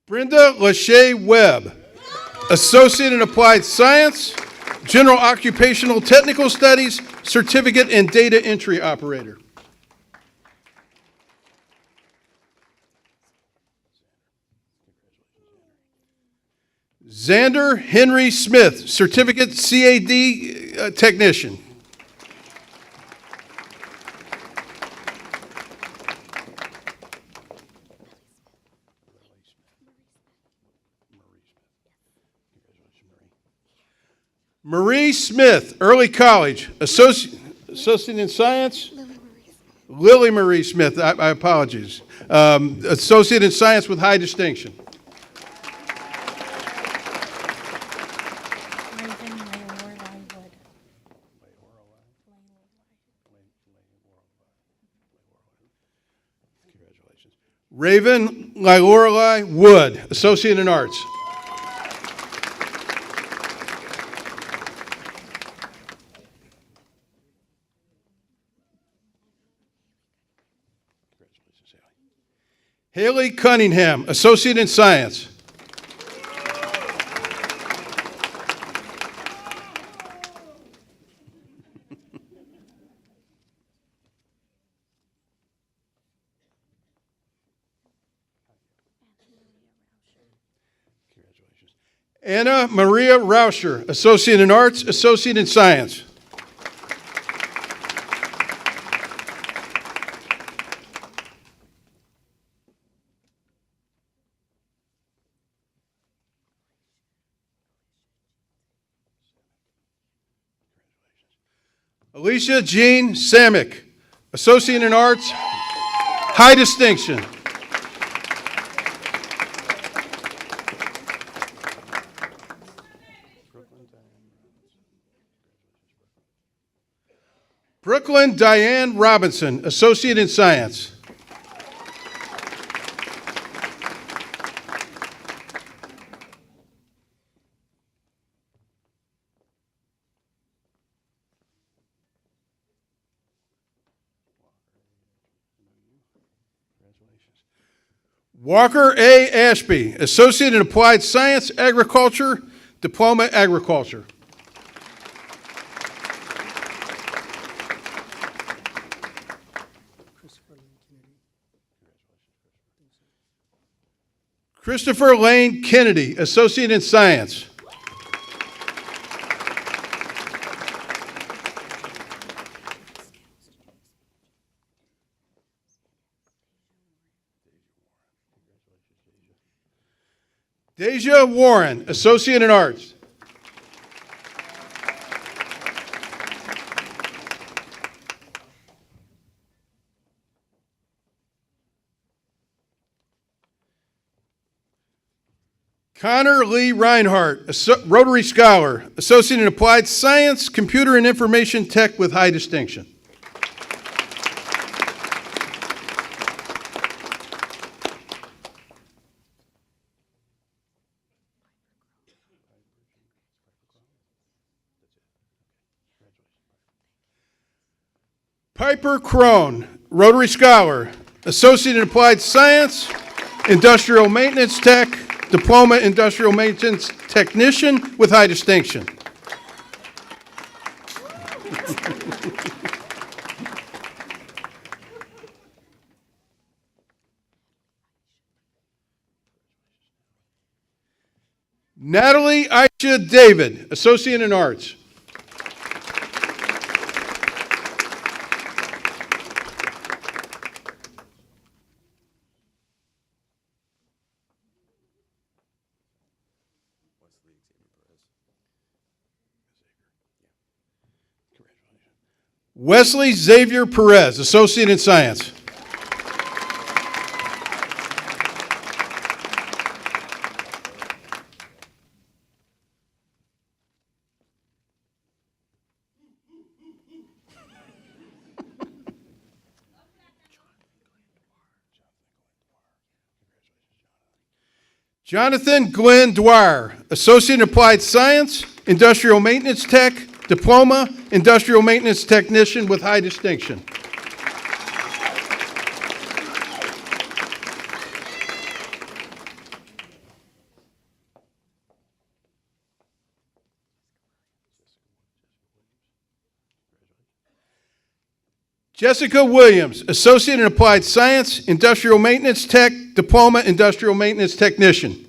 Brenda Lachey Webb, Associate in Applied Science, General Occupational Technical Studies, Certificate in Data Entry Operator. Xander Henry Smith, Certificate CAD Technician. Marie Smith, Early College, Associate in Science. Lily Marie Smith, I apologize. Associate in Science with high distinction. Raven Lorelei Wood, Associate in Arts. Haley Cunningham, Associate in Science. Anna Maria Rauscher, Associate in Arts, Associate in Science. Alicia Jean Samick, Associate in Arts, high distinction. Brooklyn Diane Robinson, Associate in Science. Walker A. Ashby, Associate in Applied Science, Agriculture, Diploma Agriculture. Christopher Lane Kennedy, Associate in Science. Deja Warren, Associate in Arts. Connor Lee Reinhardt, Rotary Scholar, Associate in Applied Science, Computer and Information Tech with high distinction. Piper Crone, Rotary Scholar, Associate in Applied Science, Industrial Maintenance Tech, Diploma Industrial Maintenance Technician with high distinction. Natalie Aisha David, Associate in Arts. Wesley Xavier Perez, Associate in Science. Jonathan Glenn Dwyer, Associate in Applied Science, Industrial Maintenance Tech, Diploma, Industrial Maintenance Technician with high distinction. Jessica Williams, Associate in Applied Science, Industrial Maintenance Tech, Diploma, Industrial Maintenance Technician.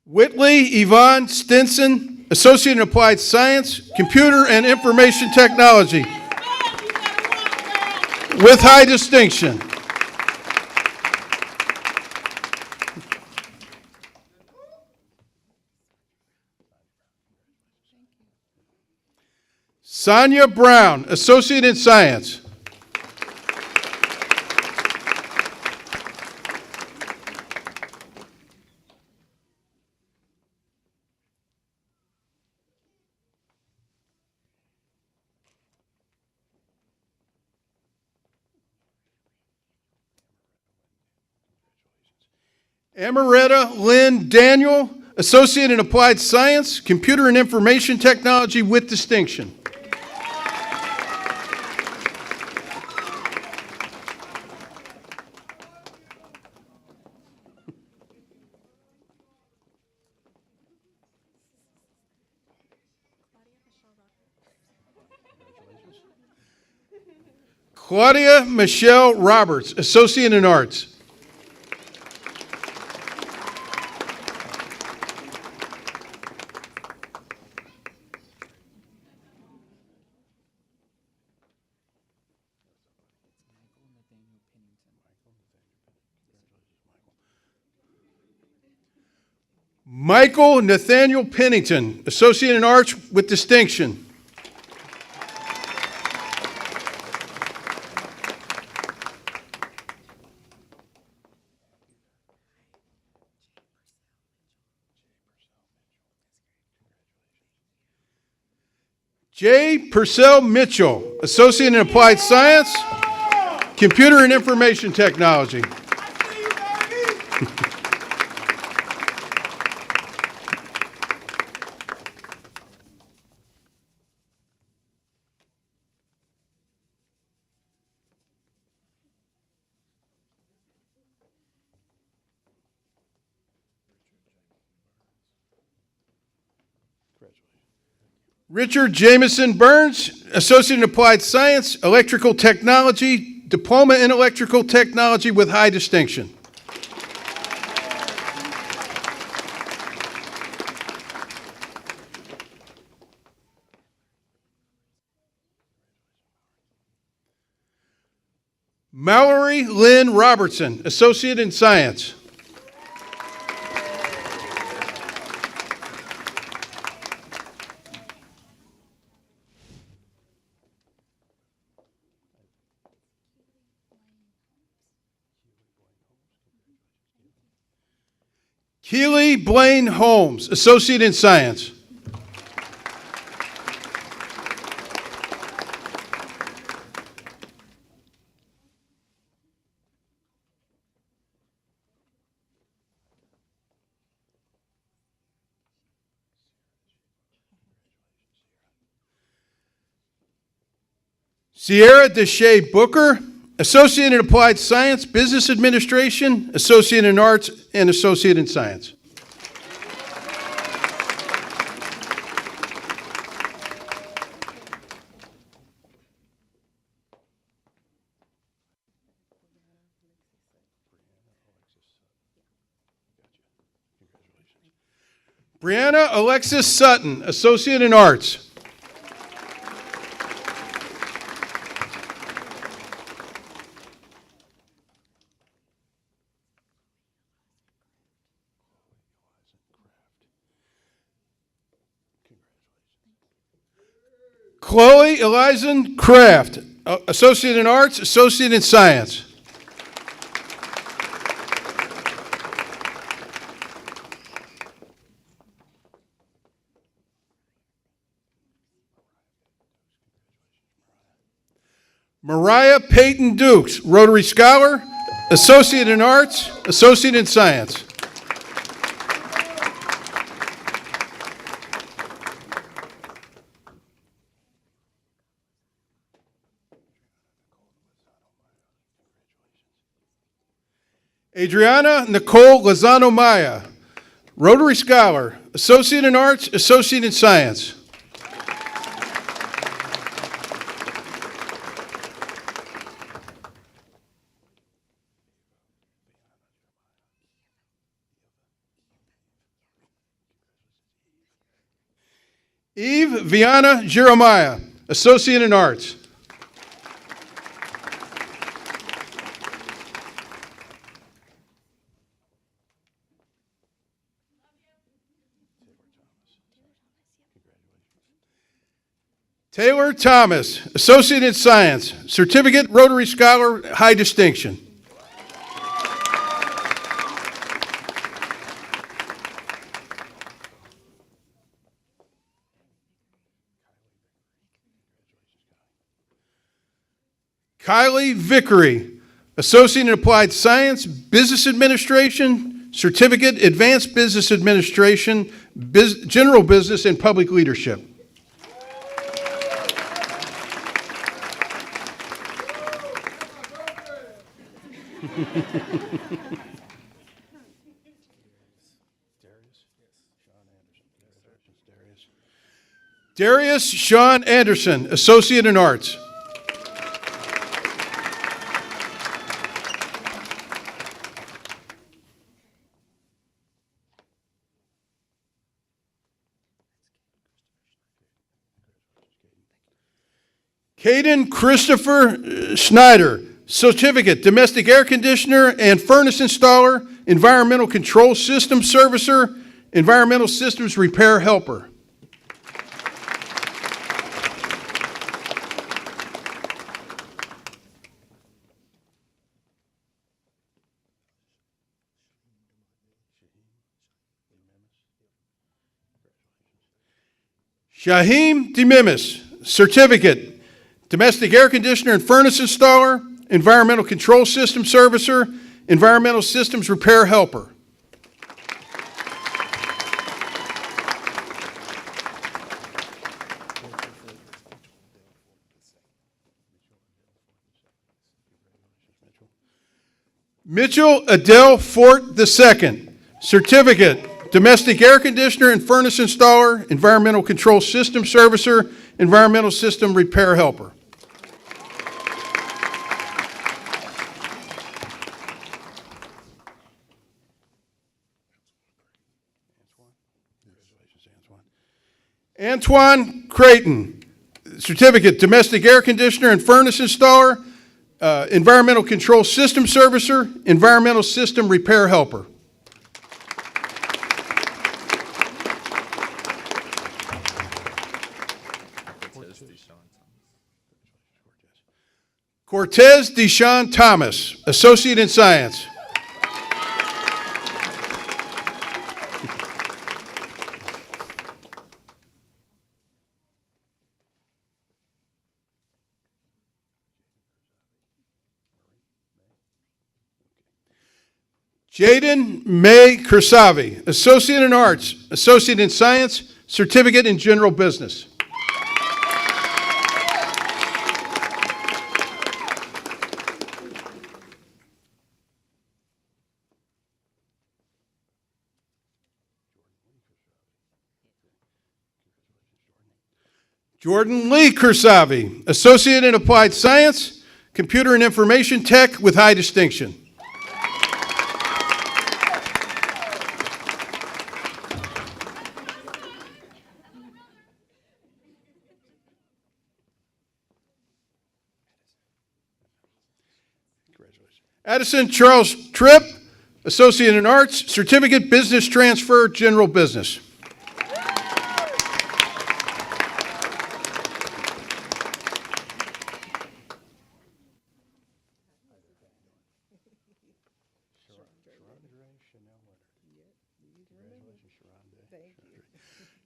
Whitley Yvonne Stinson, Associate in Applied Science, Computer and Information Technology with high distinction. Sonia Brown, Associate in Science. Amaretta Lynn Daniel, Associate in Applied Science, Computer and Information Technology with distinction. Claudia Michelle Roberts, Associate in Arts. Michael Nathaniel Pennington, Associate in Arts with distinction. J. Purcell Mitchell, Associate in Applied Science, Computer and Information Technology. Richard Jameson Burns, Associate in Applied Science, Electrical Technology, Diploma in Electrical Technology with high distinction. Mallory Lynn Robertson, Associate in Science. Keely Blaine Holmes, Associate in Science. Sierra Deshay Booker, Associate in Applied Science, Business Administration, Associate in Arts, and Associate in Science. Brianna Alexis Sutton, Associate in Arts. Chloe Elizen Kraft, Associate in Arts, Associate in Science. Mariah Peyton Dukes, Rotary Scholar, Associate in Arts, Associate in Science. Adriana Nicole Lozano Maya, Rotary Scholar, Associate in Arts, Associate in Science. Eve Viana Jeremiah, Associate in Arts. Taylor Thomas, Associate in Science, Certificate, Rotary Scholar, High Distinction. Kylie Vickery, Associate in Applied Science, Business Administration, Certificate, Advanced Business Administration, General Business, and Public Leadership. Darius Sean Anderson, Associate in Arts. Caden Christopher Schneider, Certificate, Domestic Air Conditioner and Furnace Installer, Environmental Control System Servicer, Environmental Systems Repair Helper. Shaheem Demimis, Certificate, Domestic Air Conditioner and Furnace Installer, Environmental Control System Servicer, Environmental Systems Repair Helper. Mitchell Adele Fort II, Certificate, Domestic Air Conditioner and Furnace Installer, Environmental Control System Servicer, Environmental System Repair Helper. Antoine Creighton, Certificate, Domestic Air Conditioner and Furnace Installer, Environmental Control System Servicer, Environmental System Repair Helper. Cortez Deshaun Thomas, Associate in Science. Jaden May Kursavi, Associate in Arts, Associate in Science, Certificate in General Business. Jordan Lee Kursavi, Associate in Applied Science, Computer and Information Tech with High Distinction. Addison Charles Tripp, Associate in Arts, Certificate, Business Transfer, General Business.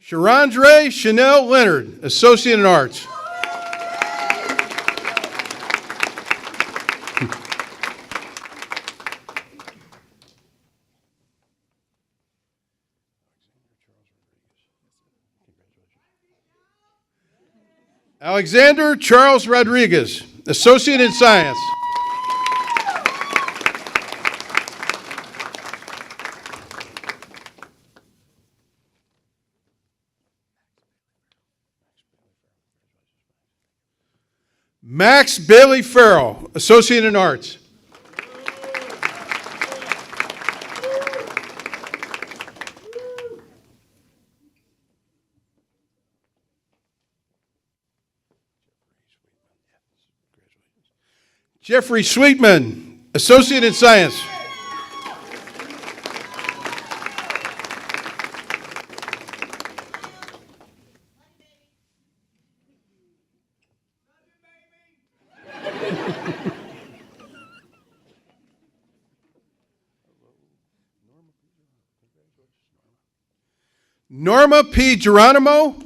Sharandre Chanel Leonard, Associate in Arts. Alexander Charles Rodriguez, Associate in Science. Max Bailey Farrell, Associate in Arts. Jeffrey Sweetman, Associate in Science. Norma P. Geronimo,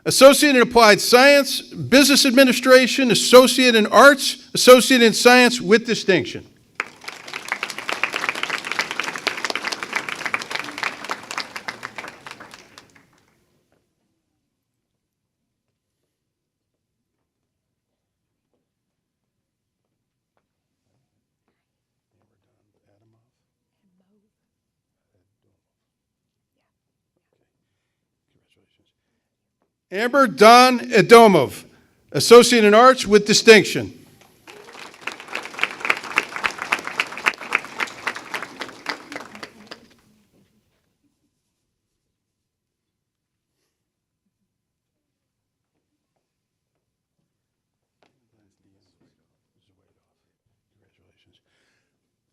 Associate in Applied Science, Business Administration, Associate in Arts, Associate in Science with distinction. Amber Don Edomov, Associate in Arts with distinction.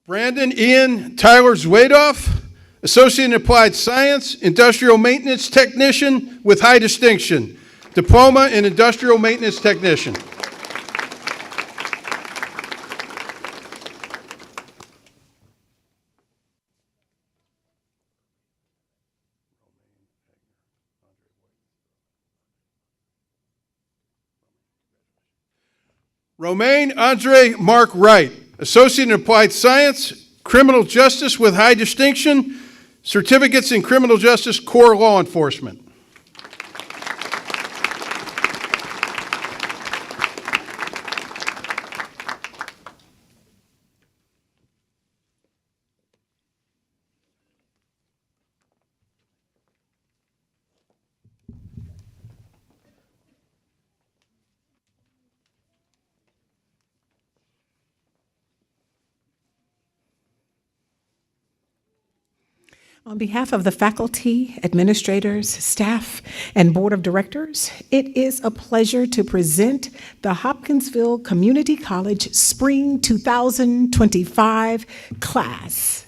Brandon Ian Tyler Zwadoff, Associate in Applied Science, Industrial Maintenance Technician with high distinction. Diploma in Industrial Maintenance Technician. Romaine Andre Mark Wright, Associate in Applied Science, Criminal Justice with high distinction, certificates in Criminal Justice Core Law Enforcement. On behalf of the faculty, administrators, staff, and board of directors, it is a pleasure to present the Hopkinsville Community College Spring 2025 class.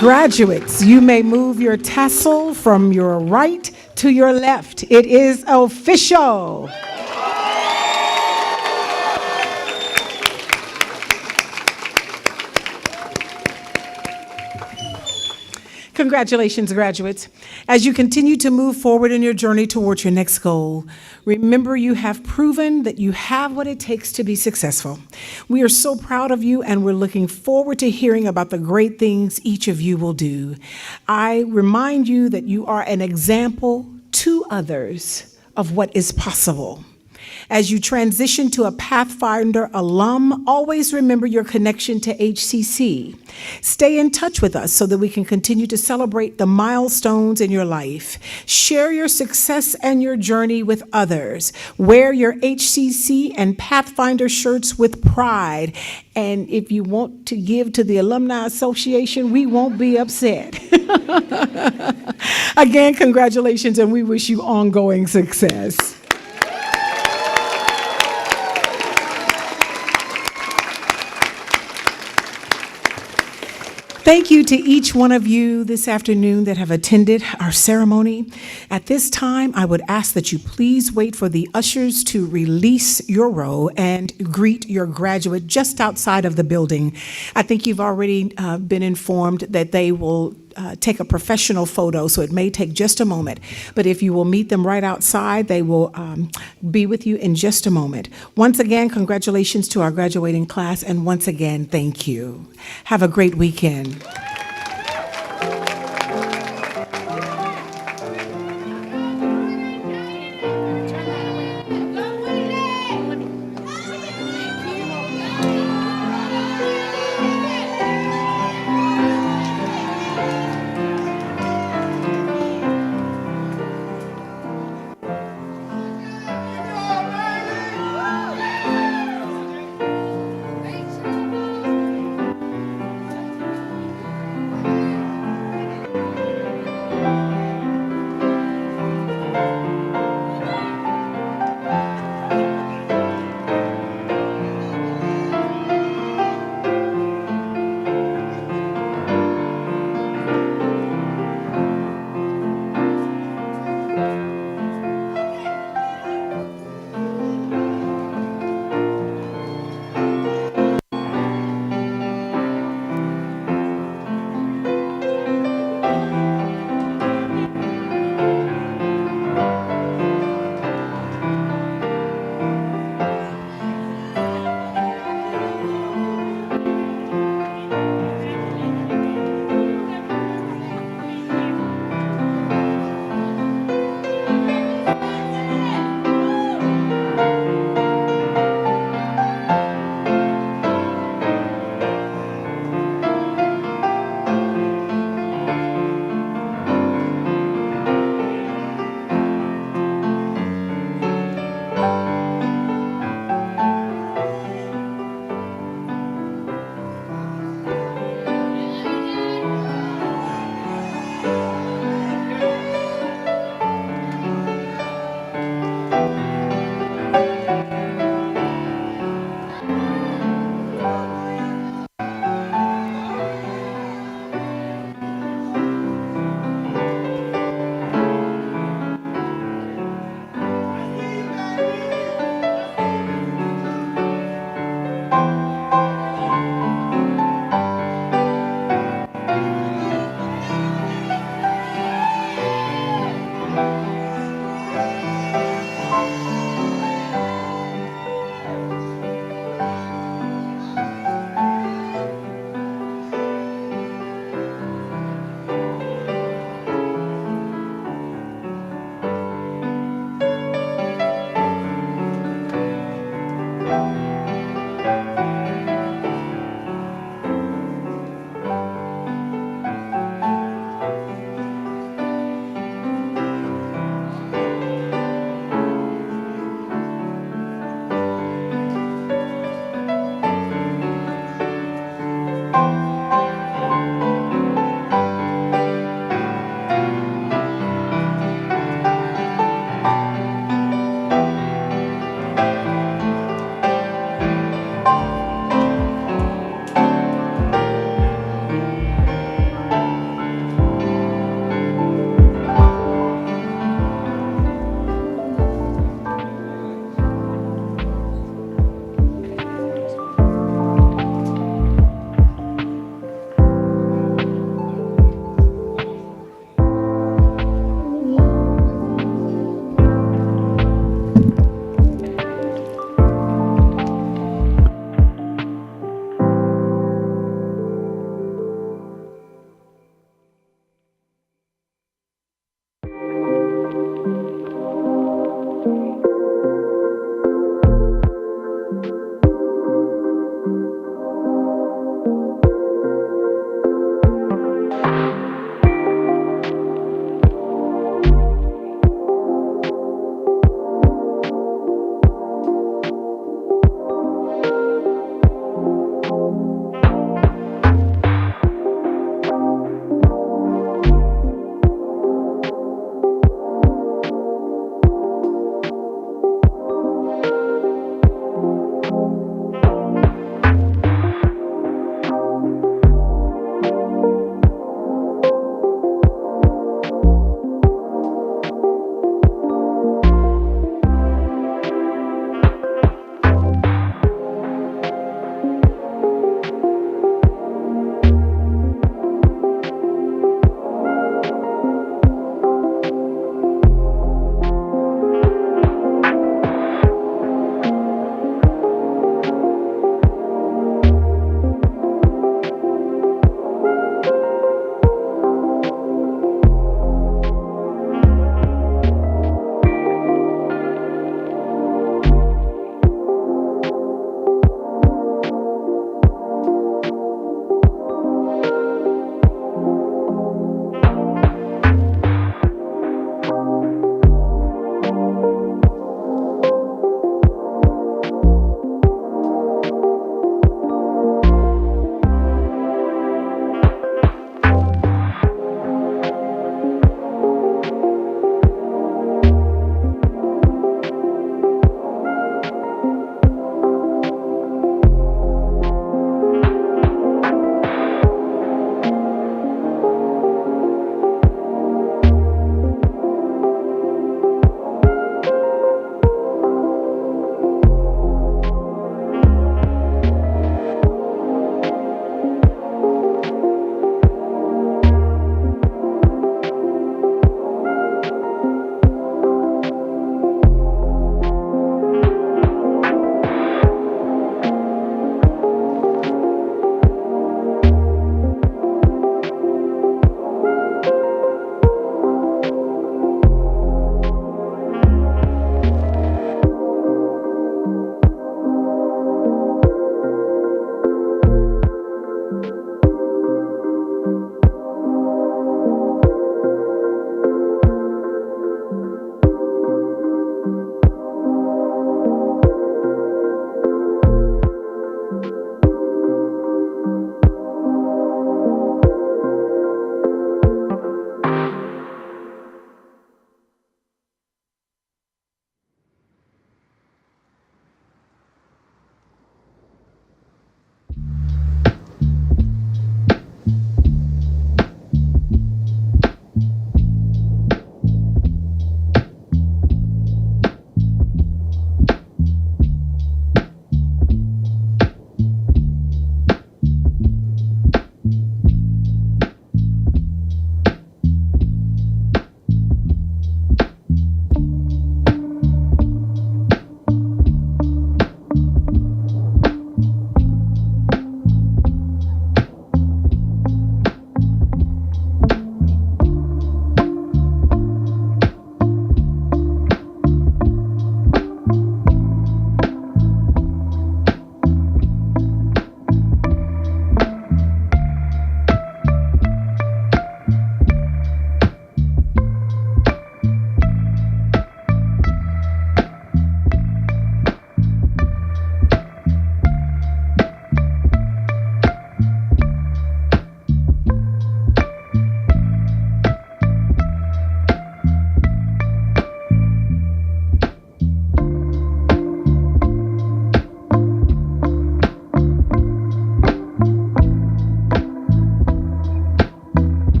Graduates, you may move your tassel from your right to your left. It is official. Congratulations, graduates. As you continue to move forward in your journey towards your next goal, remember you have proven that you have what it takes to be successful. We are so proud of you, and we're looking forward to hearing about the great things each of you will do. I remind you that you are an example to others of what is possible. As you transition to a Pathfinder alum, always remember your connection to HCC. Stay in touch with us so that we can continue to celebrate the milestones in your life. Share your success and your journey with others. Wear your HCC and Pathfinder shirts with pride. And if you want to give to the Alumni Association, we won't be upset. Again, congratulations, and we wish you ongoing success. Thank you to each one of you this afternoon that have attended our ceremony. At this time, I would ask that you please wait for the ushers to release your row and greet your graduate just outside of the building. I think you've already been informed that they will take a professional photo, so it may take just a moment. But if you will meet them right outside, they will be with you in just a moment. Once again, congratulations to our graduating class, and once again, thank you. Have a great weekend.